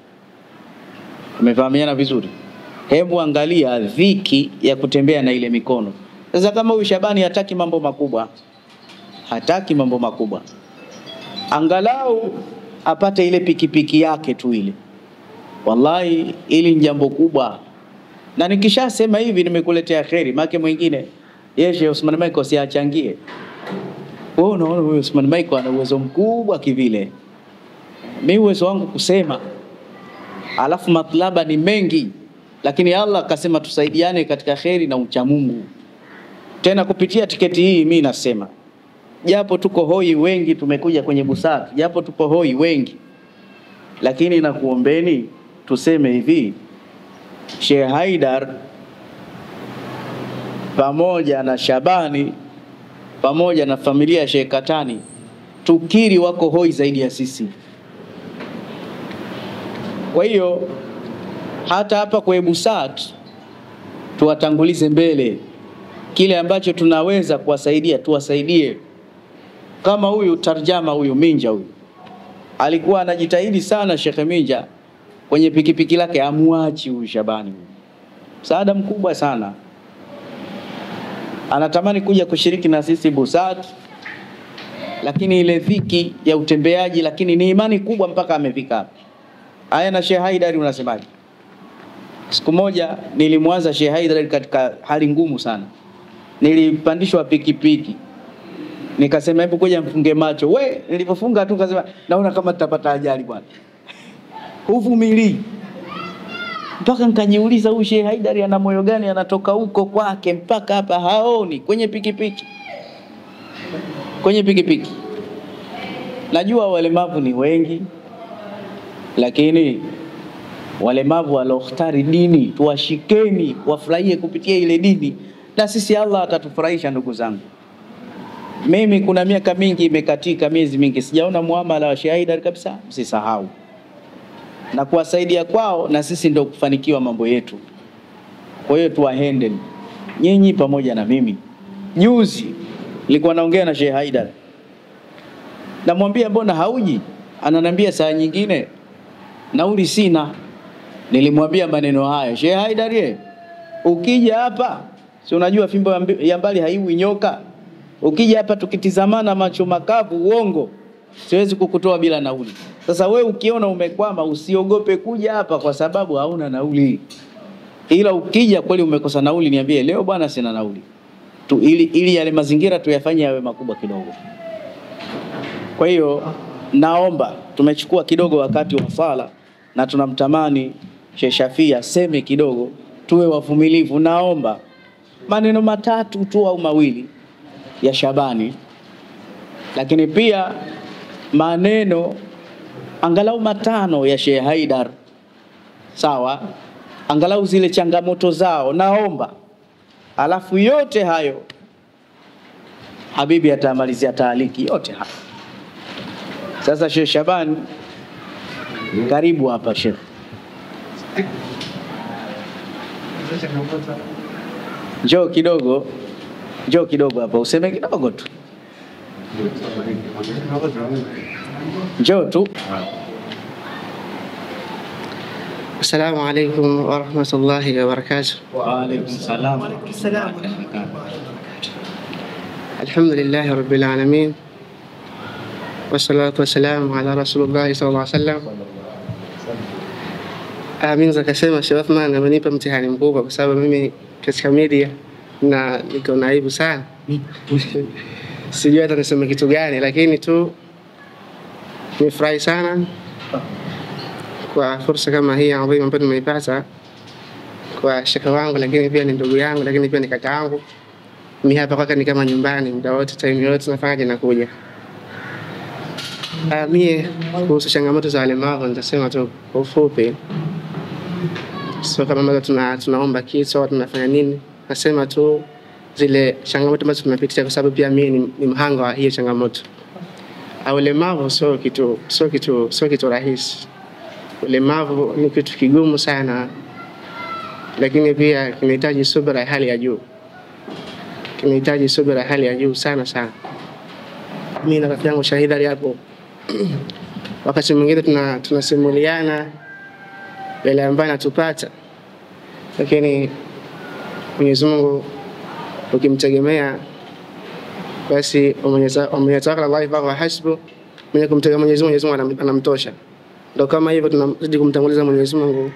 Tumefahamiana vizuri? Hebu angalia dhiki ya kutembea na ile mikono. Sasa kama huyu Shabani hataki mambo makubwa, hataki mambo makubwa, angalau apate ile pikipiki yake tu ile. Wallahi ili ni jambo kubwa. Na nikishasema hivi nimekuletea kheri, make mwingine yeye Osman Michael siachangie. Wewe unaona huyo Osman Michael ana uwezo mkubwa kivile. Mimi uwezo wangu kusema, alafu matlaba ni mengi, lakini Allah akasema tusaidiane katika kheri na ucha Mungu. Tena kupitia tiketi hii mimi nasema, japo tuko hoi wengi tumekuja kwenye busati, japo tuko hoi wengi, lakini nakuombeni tuseme hivi, Sheikh Haidar pamoja na Shabani pamoja na familia ya Sheikh Katani tukiri wako hoi zaidi ya sisi. Kwa hiyo hata hapa kwa busat tuwatangulize mbele, kile ambacho tunaweza kuwasaidia tuwasaidie. Kama huyu tarjama, huyu Minja, huyu alikuwa anajitahidi sana Sheikh Minja kwenye pikipiki lake, amuachi huyu Shabani. Msaada mkubwa sana. Anatamani kuja kushiriki na sisi busat, lakini ile dhiki ya utembeaji, lakini ni imani kubwa mpaka amefika hapa. Aya, na Sheikh Haidar unasemaje? Siku moja nilimwanza Sheikh Haidar katika hali ngumu sana. Nilipandishwa pikipiki. Nikasema hebu kuja mfunge macho. Nilipofunga tu nikasema naona kama tutapata ajali bwana. Huvumili. Mpaka nikajiuliza huyu Sheikh Haidar ana moyo gani, anatoka huko kwake mpaka hapa haoni kwenye pikipiki. Kwenye pikipiki. Najua walemavu ni wengi, lakini walemavu walioختari dini tuwashikeni, wafurahie kupitia ile dini, na sisi Allah atatufurahisha. Ndugu zangu, mimi kuna miaka mingi imekatika, miezi mingi sijaona muamala wa Sheikh Haidar kabisa. Msisahau na kuwasaidia kwao, na sisi ndio kufanikiwa mambo yetu. Kwa hiyo tuwahandle nyinyi pamoja na mimi. Juzi nilikuwa naongea na Sheikh Haidar, namwambia mbona hauji? Ananiambia saa nyingine nauli sina. Nilimwambia maneno haya, Sheikh Haidar, ukija hapa, si unajua fimbo ya mbali haiwi nyoka. Ukija hapa tukitizamana macho makavu, uongo, siwezi kukutoa bila nauli. Sasa wewe ukiona umekwama, usiogope kuja hapa kwa sababu hauna nauli. Ila ukija kweli umekosa nauli, niambie leo bwana sina nauli. Ili yale mazingira tuyafanye yawe makubwa kidogo. Kwa hiyo naomba, tumechukua kidogo wakati wa sala na tunamtamani Sheikh Shafia seme kidogo, tuwe wavumilivu. Naomba maneno matatu tu au mawili ya Shabani, lakini pia maneno angalau matano ya Sheikh Haidar. Sawa? Angalau zile changamoto zao naomba. Alafu yote hayo Habibi atamalizia taaliki yote hayo. Sasa Sheikh Shabani, karibu hapa Sheikh. Njoo kidogo hapa, useme kidogo tu. Njoo tu. Assalamu alaikum wa rahmatullahi wa barakatuh. Wa alaikum salam. Alhamdulillahi rabbil alamin. Wassalatu wassalamu ala Rasulullah sallallahu alaihi wasallam. Amin. Zakasema Sheikh Uthman amenipa mtihani mkubwa kwa sababu mimi katika media na niko naibu sana. Sijui hata niseme kitu gani, lakini tu nimefurahi sana kwa fursa kama hii adhimu ambayo nimeipata kwa shekhe wangu, lakini pia ni ndugu yangu, lakini pia ni kaka yangu. Mimi hapa kwake ni kama nyumbani, muda wote, time yote nafanyaje nakuja. Mimi kuhusu changamoto za walemavu nitasema tu kwa ufupi. So kama mara tunaomba kitu au tunafanya nini, nasema tu zile changamoto ambazo tunapitia, kwa sababu pia mimi ni mhanga wa hiyo changamoto. Ulemavu sio kitu rahisi. Ulemavu ni kitu kigumu sana, lakini pia kinahitaji subira ya hali ya juu. Kinahitaji subira ya hali ya juu sana sana. Mimi na rafiki yangu Shahida hapo wakati mwingine tunasimuliana yale ambayo yanatupata, lakini Mwenyezi Mungu ukimtegemea basi umeyataka Allah wa hasbu. Mwenye kumtegemea Mwenyezi Mungu anamtosha. Ndio kama hivyo tunazidi kumtanguliza Mwenyezi Mungu,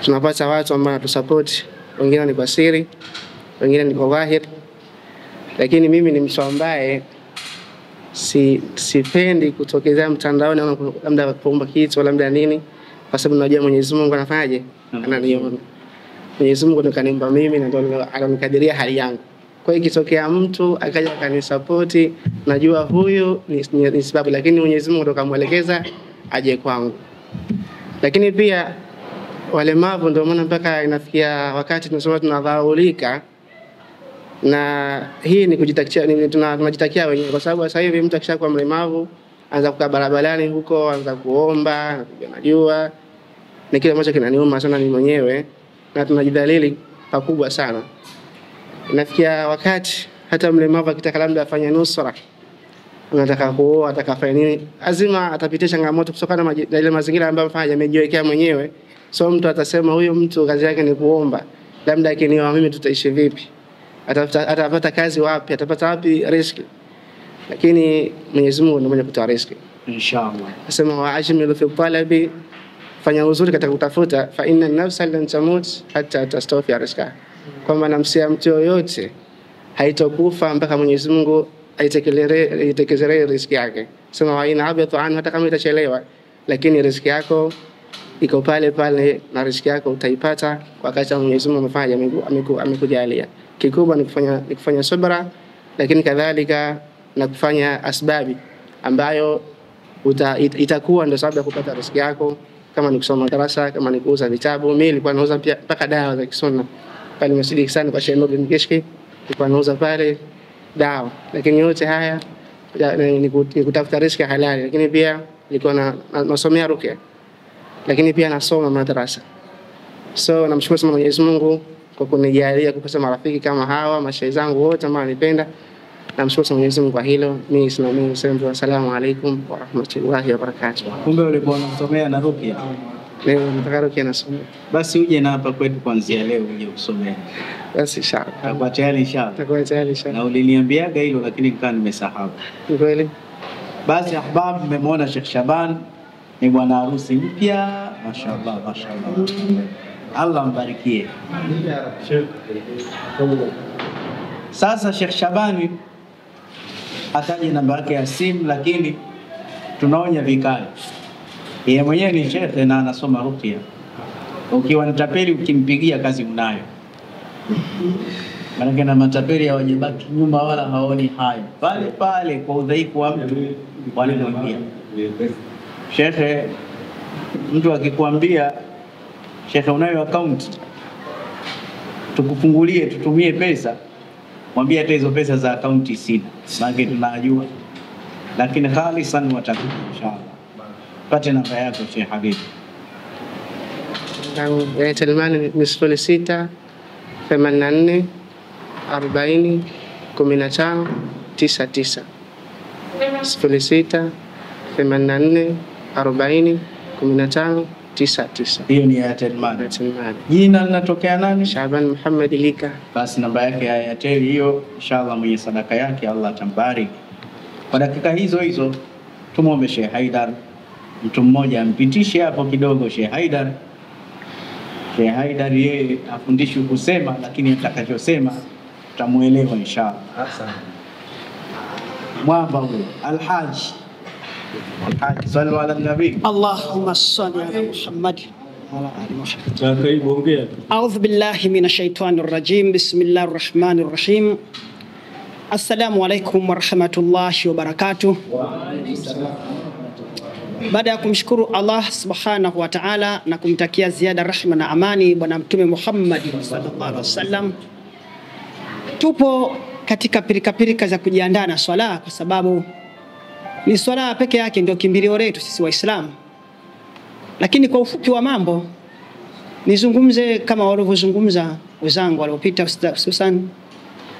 tunapata watu ambao wanatusupport, wengine ni kwa siri, wengine ni kwa dhahiri. Lakini mimi ni mtu ambaye sipendi kutokezea mtandaoni au labda kuomba kitu wala labda nini, kwa sababu najua Mwenyezi Mungu anafanyaje, ananiona. Mwenyezi Mungu ndo kaniumba mimi na ndo ananikadiria hali yangu. Kwa hiyo ikitokea mtu akaja akanisupport, najua huyu ni sababu, lakini Mwenyezi Mungu ndo kamuelekeza aje kwangu. Lakini pia walemavu ndio maana mpaka inafikia wakati tunasema tunadhaulika, na hii ni kujitakia, tunajitakia wenyewe, kwa sababu sasa hivi mtu akishakuwa mlemavu anza kukaa barabarani huko, anza kuomba, najua ni kile ambacho kinaniuma sana mimi mwenyewe, na tunajidhalili pakubwa sana. Inafikia wakati hata mlemavu akitaka labda afanye nusra, anataka kuoa, atakafanya nini, lazima atapitia changamoto kutokana na ile mazingira ambayo amejiwekea mwenyewe. So mtu atasema huyu mtu kazi yake ni kuomba, labda akinioa mimi tutaishi vipi? Atapata kazi wapi? Atapata wapi riziki? Lakini Mwenyezi Mungu ndiye mwenye kutoa riziki. Inshallah. Nasema wa'ajmilu fi talabi, fanya uzuri katika kutafuta, fa inna an-nafsa lan tamut hatta tastawfi rizqaha. Kwamba namsia mtu yoyote haitokufa mpaka Mwenyezi Mungu aitekelezee riziki yake. Sema wa ina abatu an, hata kama itachelewa, lakini riziki yako iko pale pale, na riziki yako utaipata wakati Mwenyezi Mungu amekujalia. Kikubwa ni kufanya subra, lakini kadhalika na kufanya asbabi ambayo itakuwa ndio sababu ya kupata riziki yako, kama ni kusoma darasa, kama ni kuuza vitabu. Mimi nilikuwa nauza pia mpaka dawa za kisunna pale Masjid sana kwa Sheikh Nurdin Kishki, nilikuwa nauza pale dawa. Lakini yote haya ni kutafuta riziki halali, lakini pia nilikuwa nasomea ruqya, lakini pia nasoma madrasa. So namshukuru sana Mwenyezi Mungu kwa kunijalia kupata marafiki kama hawa, mashaikh zangu wote ambao wanipenda. Namshukuru sana Mwenyezi Mungu kwa hilo. Mimi sina mengi kusema. Asalamu alaykum wa rahmatullahi wa barakatuh. Kumbe ulikuwa unasomea na ruqya? Leo nataka ruqya nasoma. Basi uje na hapa kwetu kuanzia leo uje kusomea. Basi inshallah. Takuwa tayari inshallah. Takuwa tayari inshallah. Na uliniambiaga hilo lakini nikaa nimesahau. Ni kweli. Basi ahbab, mmemwona Sheikh Shaban ni bwana harusi mpya, mashaallah mashaallah. Allah mbarikie. Sasa Sheikh Shabani ataje namba yake ya simu, lakini tunaonya vikali. Yeye mwenyewe ni shekhe na anasoma ruqya. Ukiwa mtapeli ukimpigia kazi unayo. Maana na matapeli hawajabaki nyuma wala haoni hayo. Pale pale kwa udhaifu wa mtu walimwambia. Shekhe, mtu akikwambia shekhe unayo account tukufungulie tutumie pesa, mwambie hata hizo pesa za account sina, maana tunajua, lakini khalisan watakuja inshallah. Pate namba yako Sheikh Habib. Ya Telmani ni 06 84 40 15 99. 06 84 40 15 99. Hiyo ni ya Telmani. Jina linatokea nani? Shaban Muhammad Lika. Basi namba yake ya Airtel hiyo, inshallah mwenye sadaka yake Allah atambariki. Kwa dakika hizo hizo tumuombe Sheikh Haidar, mtu mmoja ampitishe hapo kidogo Sheikh Haidar. Sheikh Haidar yeye afundishwe kusema, lakini atakachosema tutamuelewa inshallah. Asante. Mwamba huyo Alhaji sallu ala nabii. Allahumma salli ala Muhammad وعلى آل محمد. أعوذ بالله من الشيطان الرجيم. بسم الله الرحمن الرحيم. Assalamu alaikum warahmatullahi wabarakatuh. Baada ya kumshukuru Allah subhanahu wa ta'ala na kumtakia ziada rahma na amani bwana mtume Muhammad sallallahu alaihi wasallam, tupo katika pirika za kujiandaa na swala, kwa sababu ni swala peke yake ndio kimbilio letu sisi Waislamu. Lakini kwa ufupi wa mambo nizungumze kama walivyozungumza wenzangu waliopita, hususan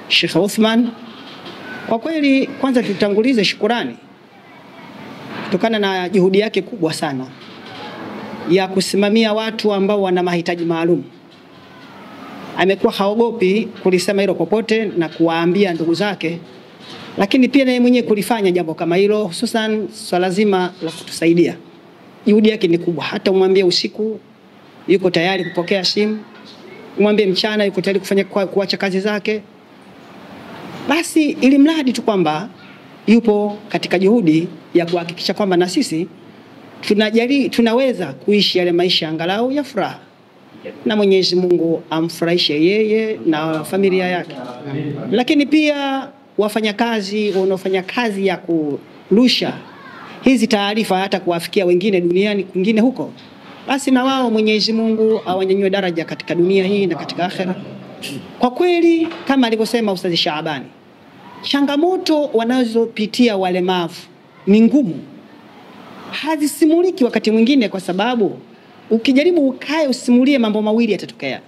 Sheikh Uthman. Kwa kweli kwanza tutangulize shukrani kutokana na juhudi yake kubwa sana ya kusimamia watu ambao wana mahitaji maalum. Amekuwa haogopi kulisema hilo popote na kuwaambia ndugu zake, lakini pia naye mwenyewe kulifanya jambo kama hilo, hususan swala zima la kutusaidia. Juhudi yake ni kubwa. Hata umwambie usiku yuko tayari kupokea simu, umwambie mchana yuko tayari kufanya kuacha kazi zake. Basi ili mradi tu kwamba yupo katika juhudi ya kuhakikisha kwamba na sisi tunaweza kuishi yale maisha angalau ya furaha, na Mwenyezi Mungu amfurahishe yeye na familia yake. Lakini pia wafanyakazi wanaofanya kazi ya kurusha hizi taarifa hata kuwafikia wengine duniani kwingine huko, basi na wao Mwenyezi Mungu awanyanyue daraja katika dunia hii na katika akhera. Kwa kweli kama alivyosema Ustadh Shaabani, changamoto wanazopitia walemavu ni ngumu, hazisimuliki wakati mwingine, kwa sababu ukijaribu ukae usimulie mambo mawili yatatokea: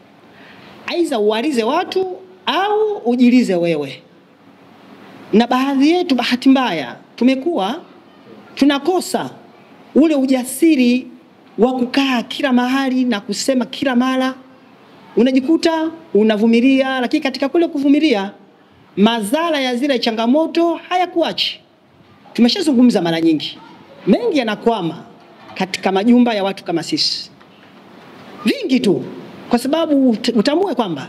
aidha uwalize watu au ujilize wewe. Na baadhi yetu bahati mbaya tumekuwa tunakosa ule ujasiri wa kukaa kila mahali na kusema kila mara. Unajikuta unavumilia, lakini katika kule kuvumilia madhara ya zile changamoto hayakuachi. Tumeshazungumza mara nyingi, mengi yanakwama katika majumba ya watu kama sisi, vingi tu, kwa sababu utambue kwamba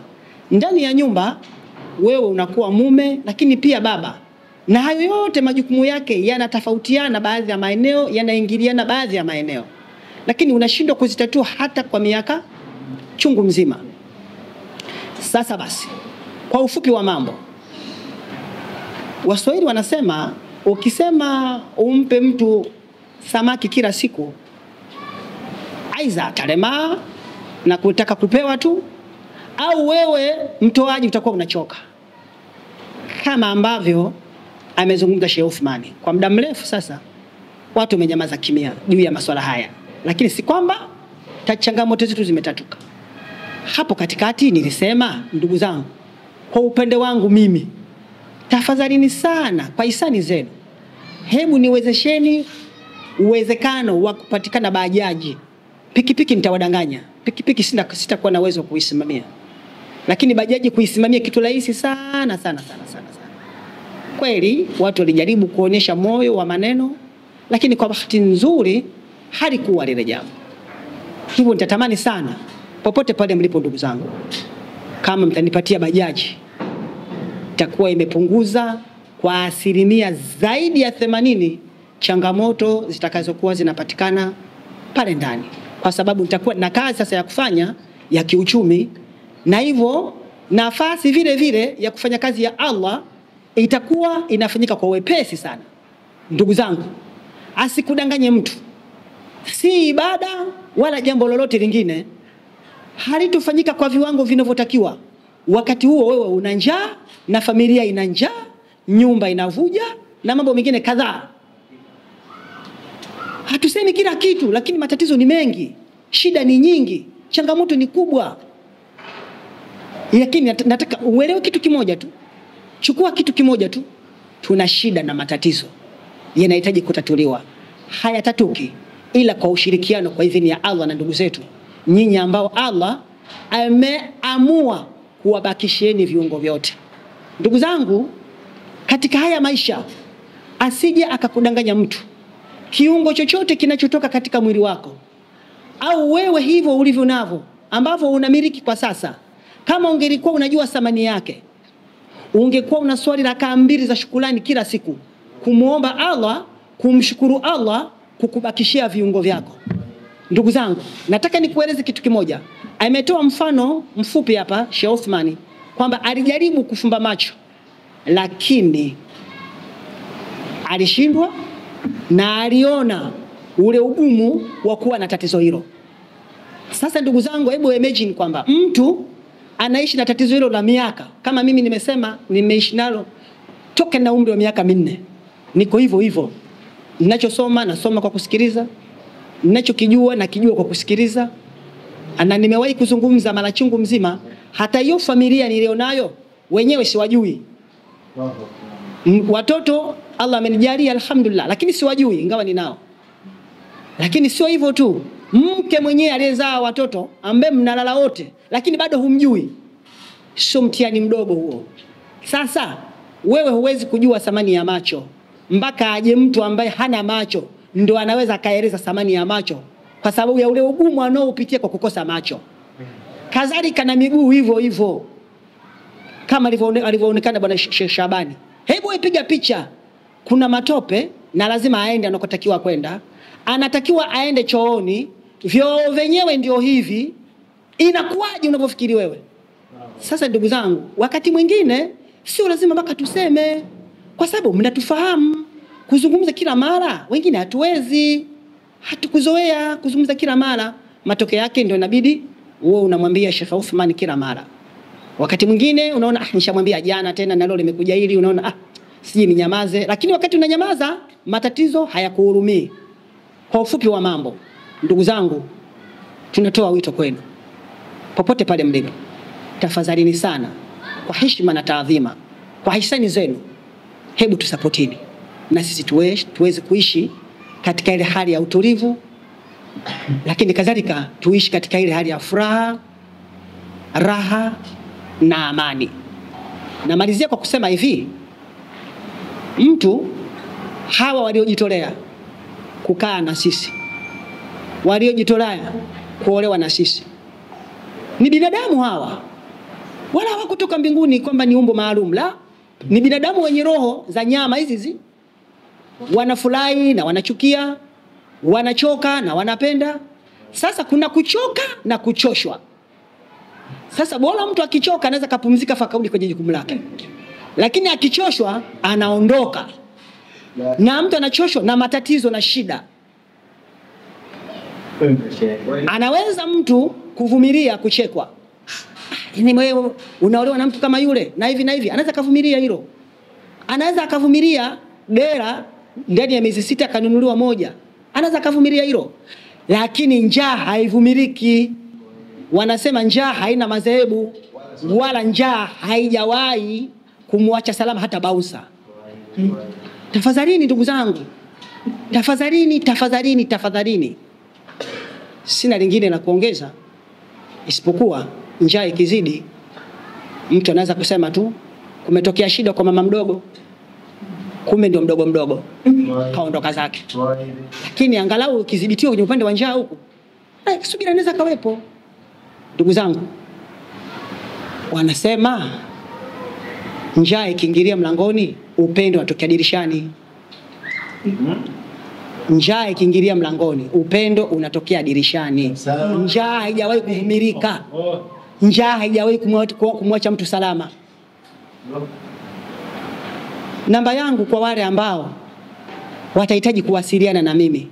ndani ya nyumba wewe unakuwa mume, lakini pia baba, na hayo yote majukumu yake yanatofautiana, baadhi ya maeneo yanaingiliana baadhi ya maeneo, lakini unashindwa kuzitatua hata kwa miaka chungu mzima. Sasa basi, kwa ufupi wa mambo, Waswahili wanasema ukisema umpe mtu samaki kila siku, aidha atalemaa na kutaka kupewa tu, au wewe mtoaji utakuwa unachoka. Kama ambavyo amezungumza Sheikh Uthman, kwa muda mrefu sasa watu wamenyamaza kimya juu ya masuala haya, lakini si kwamba changamoto zetu zimetatuka. Hapo katikati nilisema, ndugu zangu, kwa upande wangu mimi, tafadhalini sana kwa hisani zenu, hebu niwezesheni uwezekano wa kupatikana bajaji. Pikipiki nitawadanganya, pikipiki sitakuwa na uwezo kuisimamia, lakini bajaji kuisimamia kitu rahisi sana. Kweli watu walijaribu kuonyesha moyo wa maneno, lakini kwa bahati nzuri halikuwa lile jambo. Hivyo nitatamani sana popote pale mlipo ndugu zangu, kama mtanipatia bajaji, itakuwa imepunguza kwa asilimia zaidi ya 80 changamoto zitakazokuwa zinapatikana pale ndani, kwa sababu nitakuwa na kazi sasa ya kufanya ya kiuchumi, na hivyo nafasi vile vile ya kufanya kazi ya Allah itakuwa inafanyika kwa wepesi sana. Ndugu zangu, asikudanganye mtu, si ibada wala jambo lolote lingine halitofanyika kwa viwango vinavyotakiwa. Wakati huo wewe una njaa na familia ina njaa, nyumba inavuja na mambo mengine kadhaa. Hatusemi kila kitu, lakini matatizo ni mengi, shida ni nyingi, changamoto ni kubwa. Lakini nataka uelewe kitu kimoja tu. Chukua kitu kimoja tu. Tuna shida na matatizo yanahitaji kutatuliwa. Hayatatuki ila kwa ushirikiano, kwa idhini ya Allah na ndugu zetu nyinyi ambao Allah ameamua kuwabakishieni viungo vyote. Ndugu zangu, katika haya maisha asije akakudanganya mtu. Kiungo chochote kinachotoka katika mwili wako, au wewe hivyo ulivyo navyo ambavyo unamiliki kwa sasa, kama ungelikuwa unajua thamani yake, ungekuwa unaswali rakaa 2 za shukrani kila siku, kumuomba Allah, kumshukuru Allah kukubakishia viungo vyako. Ndugu zangu, nataka nikueleze kitu kimoja. Ametoa mfano mfupi hapa Sheikh Uthmani kwamba alijaribu kufumba macho lakini alishindwa na aliona ule ugumu wa kuwa na tatizo hilo. Sasa ndugu zangu, hebu imagine kwamba mtu anaishi na tatizo hilo la miaka, kama mimi nimesema nimeishi nalo toka na umri wa miaka 4. Niko hivyo hivyo. Ninachosoma nasoma kwa kusikiliza, ninachokijua nakijua kwa kusikiliza. Na nimewahi kuzungumza mara chungu mzima, hata hiyo familia nilionayo wenyewe siwajui. Watoto Allah amenijalia alhamdulillah, lakini siwajui ingawa ninao. Lakini sio hivyo tu, mke mwenyewe aliyezaa watoto ambaye mnalala wote lakini bado humjui. Sio mtihani mdogo huo. Sasa wewe huwezi kujua thamani ya macho mpaka aje mtu ambaye hana macho ndo anaweza kaeleza thamani ya macho, kwa sababu ya ule ugumu anaopitia kwa kukosa macho. Kadhalika na miguu hivyo hivyo, kama alivyoonekana bwana Sheikh Shabani. Hebu ipiga picha, kuna matope na lazima aende anakotakiwa kwenda, anatakiwa aende chooni, vyoo venyewe ndio hivi. Inakuwaje unapofikiri wewe? Sasa ndugu zangu, wakati mwingine sio lazima mpaka tuseme, kwa sababu mnatufahamu kuzungumza kila mara, wengine hatuwezi, hatukuzoea kuzungumza kila mara. Matokeo yake ndio inabidi wewe unamwambia Sheikh Uthman kila mara. Wakati mwingine unaona nishamwambia jana tena na leo limekuja hili, unaona siji ninyamaze, lakini wakati unanyamaza matatizo hayakuhurumii. Kwa ufupi wa mambo, ndugu zangu, tunatoa wito kwenu popote pale mlipo, tafadhalini sana, kwa heshima na taadhima, kwa hisani zenu, hebu tusapotini na sisi tuweze kuishi katika ile hali ya utulivu, lakini kadhalika tuishi katika ile hali ya furaha, raha na amani. Na malizia kwa kusema hivi, mtu hawa waliojitolea kukaa na sisi, waliojitolea kuolewa na sisi, ni binadamu hawa, wala hawakutoka mbinguni kwamba ni umbo maalum. La, ni binadamu wenye roho za nyama hizi. Wanafurahi na wanachukia, wanachoka na wanapenda. Sasa kuna kuchoka na kuchoshwa. Sasa bora mtu akichoka anaweza kapumzika fakarudi kwenye jukumu lake, lakini akichoshwa anaondoka. Na mtu anachoshwa na matatizo na shida. Anaweza mtu kuvumilia kuchekwa. Yaani wewe unaolewa na mtu kama yule na hivi na hivi, anaweza kuvumilia hilo. Anaweza akavumilia dera ndani ya miezi 6 kanunuliwa moja. Anaweza kuvumilia hilo. Lakini njaa haivumiliki. Wanasema njaa haina madhehebu, wala njaa haijawahi kumwacha salama hata bausa. Tafadhalini ndugu zangu, tafadhalini. Sina lingine la kuongeza isipokuwa njaa ikizidi, mtu anaweza kusema tu kumetokea shida kwa mama mdogo, kumbe ndio mdogo kaondoka zake. Lakini angalau ukidhibitiwa kwenye upande wa njaa huko, subira inaweza kawepo. Ndugu zangu, wanasema njaa ikiingilia mlangoni, upendo unatokea dirishani. Njaa ikiingilia mlangoni, upendo unatokea dirishani. Njaa haijawahi kuvumilika. Njaa haijawahi kumwacha mtu salama. Namba yangu kwa wale ambao watahitaji kuwasiliana na mimi,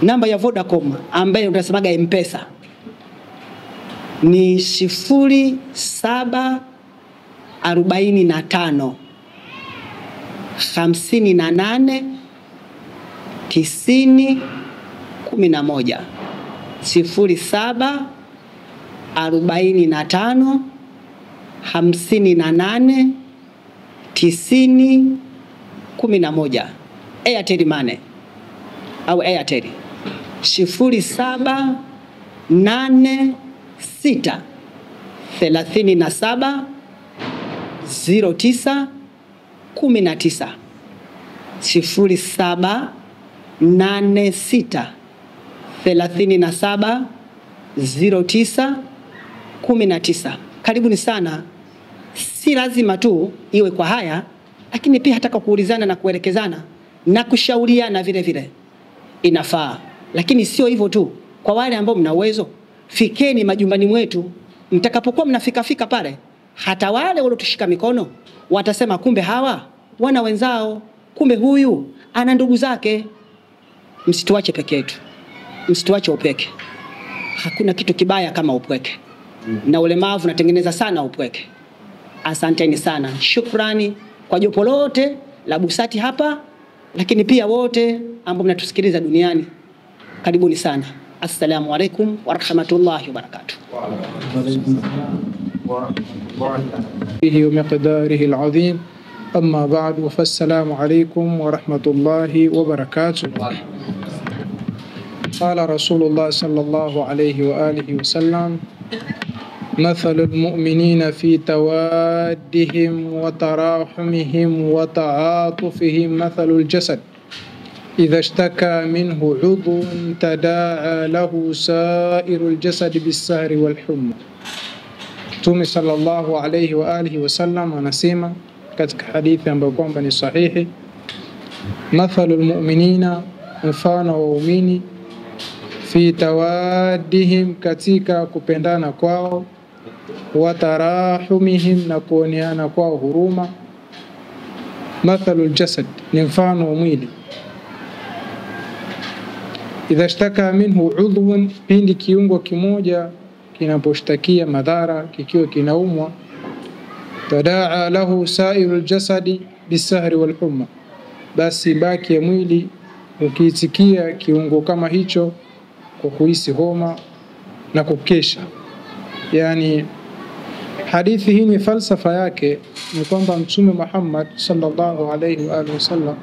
namba ya Vodacom ambayo tunasemaga M-Pesa ni 0745 58 90 11. 0745 58 90 11. Airtel Money au Airtel 0786 37 09 19. 0786 37 09 19. Karibuni sana. Si lazima tu iwe kwa haya, lakini pia hata kuulizana na kuelekezana na kushauriana vile vile inafaa. Lakini sio hivyo tu, kwa wale ambao mna uwezo, fikeni majumbani mwetu. Mtakapokuwa mnafika pale, hata wale waliotushika mikono watasema kumbe hawa wana wenzao, kumbe huyu ana ndugu zake. Msituache peke yetu, msituache upweke. Hakuna kitu kibaya kama upweke, na ulemavu unatengeneza sana upweke. Asanteni sana, shukrani kwa jopo lote la Busati hapa, lakini pia wote ambao mnatusikiliza duniani. Karibuni sana. Assalamu alaikum wa rahmatullahi wa barakatuh. ومقداره العظيم أما بعد فالسلام عليكم ورحمة الله وبركاته. قال رسول الله صلى الله عليه وآله وسلم: مثل المؤمنين في توادهم وتراحمهم وتعاطفهم مثل الجسد إذا اشتكى منه عضو تداعى له سائر الجسد بالسهر والحمى. Mtume sallallahu alayhi wa alihi wasallam anasema katika hadithi ambayo kwamba ni sahihi, mathalul mu'minina, mfano wa waumini, fi tawaddihim, katika kupendana kwao, wa tarahumihim, na kuoneana kwao huruma, mathalul jasad, ni mfano wa mwili, idha ishtaka minhu udhun, pindi kiungo kimoja kinaposhtakia madhara, kikiwa kinaumwa, tadaa lahu sairul jasadi bisahri wal humma, basi baki ya mwili ukiitikia kiungo kama hicho kwa kuhisi homa na kukesha. Yani hadithi hii ni falsafa yake ni kwamba Mtume Muhammad sallallahu alayhi wa alihi wasallam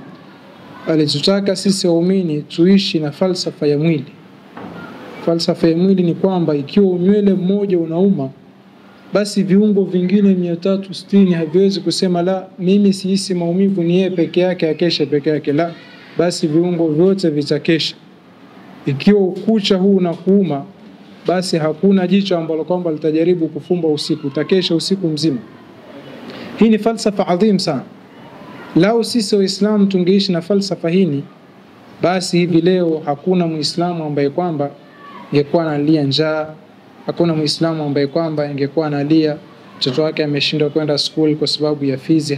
alitutaka sisi waumini tuishi na falsafa ya mwili. Falsafa ya mwili ni kwamba ikiwa nywele mmoja unauma, basi viungo vingine 360 haviwezi kusema la, mimi sihisi maumivu, ni yeye peke yake akesha peke yake. La, basi viungo vyote vitakesha. Ikiwa ukucha huu unakuuma, basi hakuna jicho ambalo kwamba litajaribu kufumba usiku, utakesha usiku mzima. Hii ni falsafa adhim sana. Lao sisi Waislamu tungeishi na falsafa hii, basi hivi leo hakuna Muislamu ambaye kwamba ingekuwa analia njaa, hakuna Muislamu ambaye kwamba ingekuwa analia mtoto wake ameshindwa kwenda school kwa sababu ya fizi,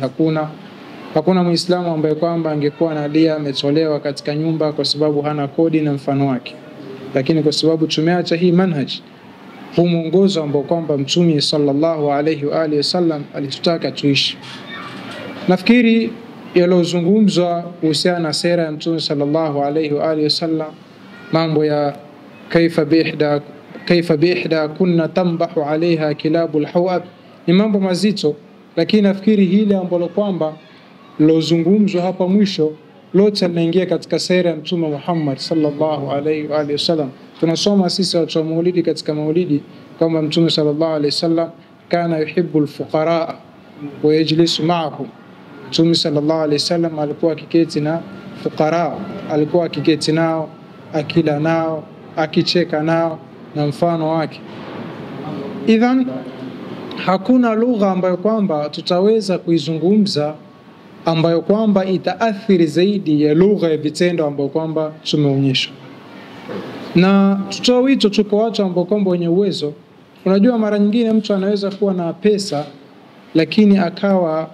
hakuna Muislamu ambaye kwamba angekuwa analia ametolewa katika nyumba kwa sababu hana kodi na mfano wake. Lakini kwa sababu tumeacha hii manhaj, huu mwongozo ambao kwamba Mtume sallallahu alayhi wa alihi wasallam alitutaka tuishi. Nafikiri yalozungumzwa kuhusiana na sera ya Mtume sallallahu alayhi wa alihi wasallam, mambo ya kaifa biihda kunna tambahu alaiha kilabul hawab, ni mambo mazito, lakini nafikiri hili ambalo kwamba lozungumzwa hapa mwisho lote linaingia katika sera ya Mtume Muhammad sallallahu alayhi wa alihi wasallam. Tunasoma sisi watu wa maulidi katika maulidi kwamba Mtume sallallahu alayhi wasallam kana yuhibbu alfuqara wa yajlisu ma'ahum. Mtume sallallahu alayhi wasallam alikuwa akiketi na fuqara, alikuwa akiketi nao, akila nao, akicheka nao na mfano wake. Idhan hakuna lugha ambayo kwamba tutaweza kuizungumza ambayo kwamba itaathiri zaidi ya lugha ya vitendo ambayo kwamba tumeonyesha. Na tutoa wito tuko watu ambao kwamba wenye uwezo. Unajua mara nyingine mtu anaweza kuwa na pesa lakini akawa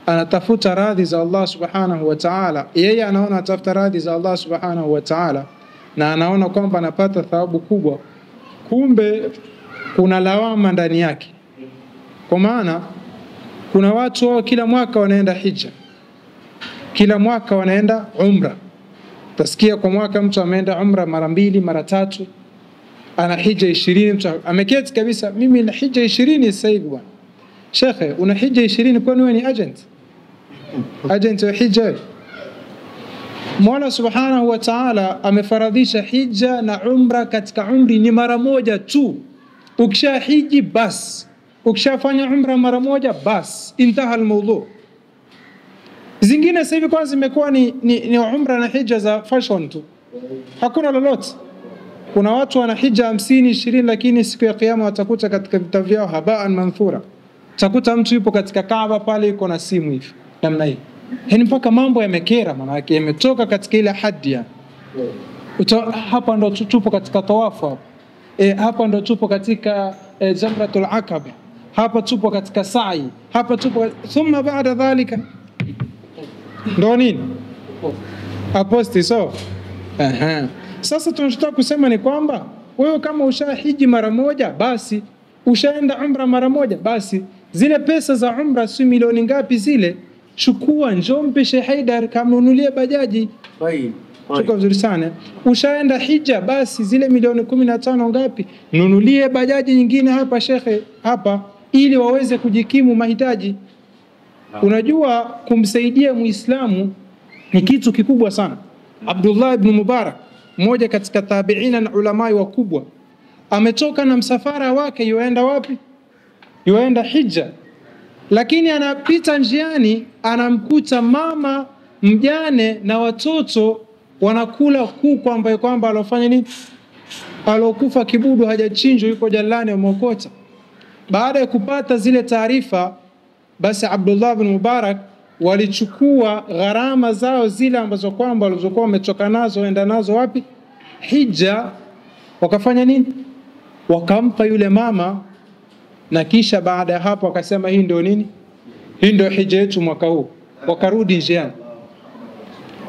anatafuta radhi za Allah subhanahu wa ta'ala. Yeye anaona atafuta radhi za Allah subhanahu wa ta'ala na anaona kwamba anapata thawabu kubwa, kumbe kuna lawama ndani yake. Kwa maana kuna watu wao kila mwaka wanaenda hija, kila mwaka wanaenda umra. Tasikia kwa mwaka mtu ameenda umra mara 2 mara 3, ana hija 20. Mtu ameketi kabisa, mimi na hija 20 sasa hivi bwana. Shekhe, una hija 20 kwani wewe ni agent wa hija? Mola subhanahu wa ta'ala amefaradhisha hija na umra katika umri ni mara moja tu. Ukisha hiji bas, ukishafanya umra mara moja bas, intaha almawdu. Zingine sasa hivi kwanza zimekuwa ni umra na hija za fashion tu, hakuna lolote. Kuna watu wana hija 50 20, lakini siku ya kiyama watakuta katika vitabu vyao habaan manthura. Utakuta mtu yupo katika Kaaba pale yuko na simu hivi namna hii. Yaani mpaka mambo yamekera, maana yake yametoka katika ile hadia. Hapa ndo tupo katika tawafu hapa. Hapa ndo tupo katika Jamratul Aqaba. Hapa tupo katika sa'i. Hapa tupo thumma ba'da dhalika ndo nini? Aposti. So sasa tunachotaka kusema ni kwamba wewe kama ushahiji mara moja, basi ushaenda umra mara moja, basi zile pesa za umra si milioni ngapi zile, chukua njoo mpe Sheikh Haidar kamnunulie bajaji. Chukua vizuri sana. Ushaenda hija, basi zile milioni 15 ngapi, nunulie bajaji nyingine hapa shekhe hapa, ili waweze kujikimu mahitaji. Unajua kumsaidia Muislamu ni kitu kikubwa sana. Abdullah ibn Mubarak, mmoja katika tabi'ina na ulamai wakubwa, ametoka na msafara wake yuenda wapi? Yuenda hija. Lakini anapita njiani anamkuta mama mjane na watoto wanakula kuku ambaye kwamba alofanya nini? Alokufa kibudu hajachinjwa, yuko jalani wameokota. Baada ya kupata zile taarifa, basi Abdullah ibn Mubarak walichukua gharama zao zile ambazo kwamba walizokuwa wametoka nazo waenda nazo wapi? Hija. Wakafanya nini? Wakampa yule mama, na kisha baada ya hapo wakasema hii ndio nini? Hii ndio hija yetu mwaka huu. Wakarudi njiani.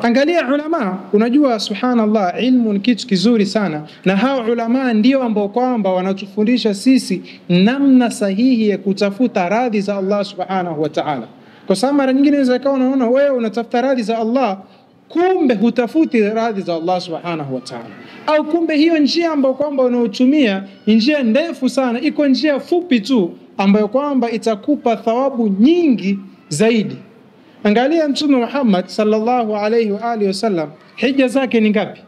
Angalia ulama, unajua subhanallah, ilmu ni kitu kizuri sana, na hao ulama ndio ambao kwamba wanatufundisha sisi namna sahihi ya kutafuta radhi za Allah subhanahu wa ta'ala. Kwa sababu mara nyingine unaweza kuwa unaona wewe unatafuta radhi za Allah, kumbe hutafuti radhi za Allah subhanahu wa ta'ala, au kumbe hiyo njia ambayo kwamba unaotumia ni njia ndefu sana, iko njia fupi tu ambayo kwamba itakupa thawabu nyingi zaidi. Angalia Mtume Muhammad sallallahu alayhi wa alihi wasallam, hija zake ni ngapi?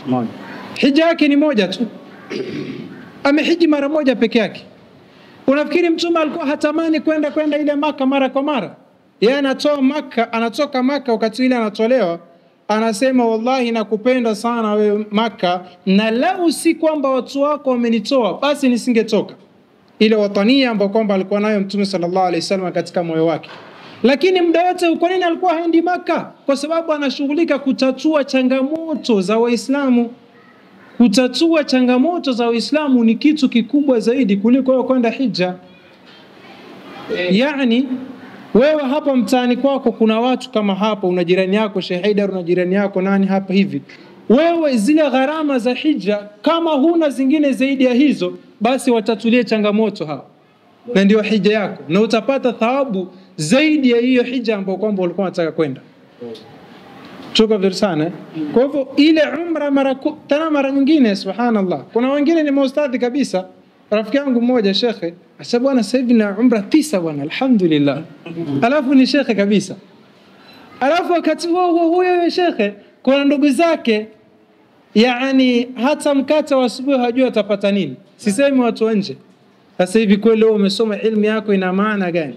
Moja. Hija yake ni moja tu. Amehiji mara moja peke yake. Unafikiri Mtume alikuwa hatamani kwenda ile Maka mara kwa mara? Yeye anatoka Maka wakati ile anatolewa, anasema wallahi nakupenda sana wewe Maka, na lau si kwamba watu wako wamenitoa basi nisingetoka. Ile watania ambayo kwamba alikuwa nayo Mtume sallallahu alaihi wasallam katika moyo wake. Lakini muda wote kwa nini alikuwa haendi Maka? Kwa sababu anashughulika kutatua changamoto za Waislamu. Kutatua changamoto za Waislamu ni kitu kikubwa zaidi kuliko kwenda hija. Yani wewe hapa mtaani kwako kuna watu kama hapa, una jirani yako Sheikh Haidar, una jirani yako nani hapa hivi. Wewe zile gharama za hija kama huna zingine zaidi ya hizo, basi watatulie changamoto hapa, na ndio hija yako, na utapata thawabu zaidi ya hiyo hija ambayo kwamba ulikuwa unataka kwenda. Choka vizuri sana. Kwa hivyo ile umra mara nyingine subhanallah. Kuna wengine ni maustadhi kabisa. Rafiki yangu mmoja shekhe, asema bwana sasa hivi na umra 9 bwana, alhamdulillah. Alafu ni shekhe kabisa. Alafu wakati huyo shekhe kuna ndugu zake, yani hata mkate wa asubuhi hajui atapata nini. Sisemi watu nje. Sasa hivi kweli wewe umesoma elimu yako ina maana gani?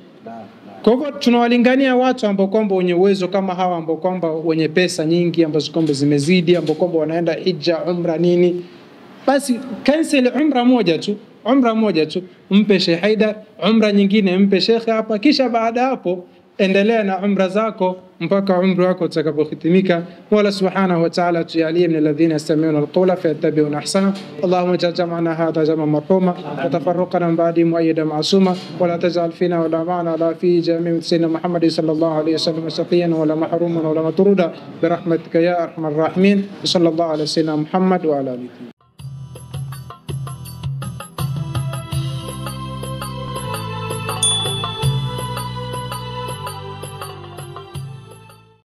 Kwa hivyo tunawalingania watu ambao kwamba wenye uwezo kama hawa, ambao kwamba wenye pesa nyingi ambazo kwamba zimezidi, ambao kwamba wanaenda hija, umra nini. Basi cancel umra moja tu, mpe Sheikh Haidar, umra nyingine mpe Sheikh hapa, kisha baada hapo endelea na umra zako mpaka umri wako utakapohitimika. Wala subhanahu wa ta'ala tujalie min alladhina yastami'una alqawla fayattabi'una ahsana. Allahumma ij'al jam'ana hadha jam'an marhuma wa tafarraqana min ba'di mu'ayyadan ma'suma wa la taj'al fina wa la ma'ana la fi jami' sayyidina Muhammad sallallahu alayhi wasallam saqiyan wa la mahruman wa la matruda bi rahmatika ya arhamar rahimin. Sallallahu alayhi sayyidina Muhammad wa ala alihi.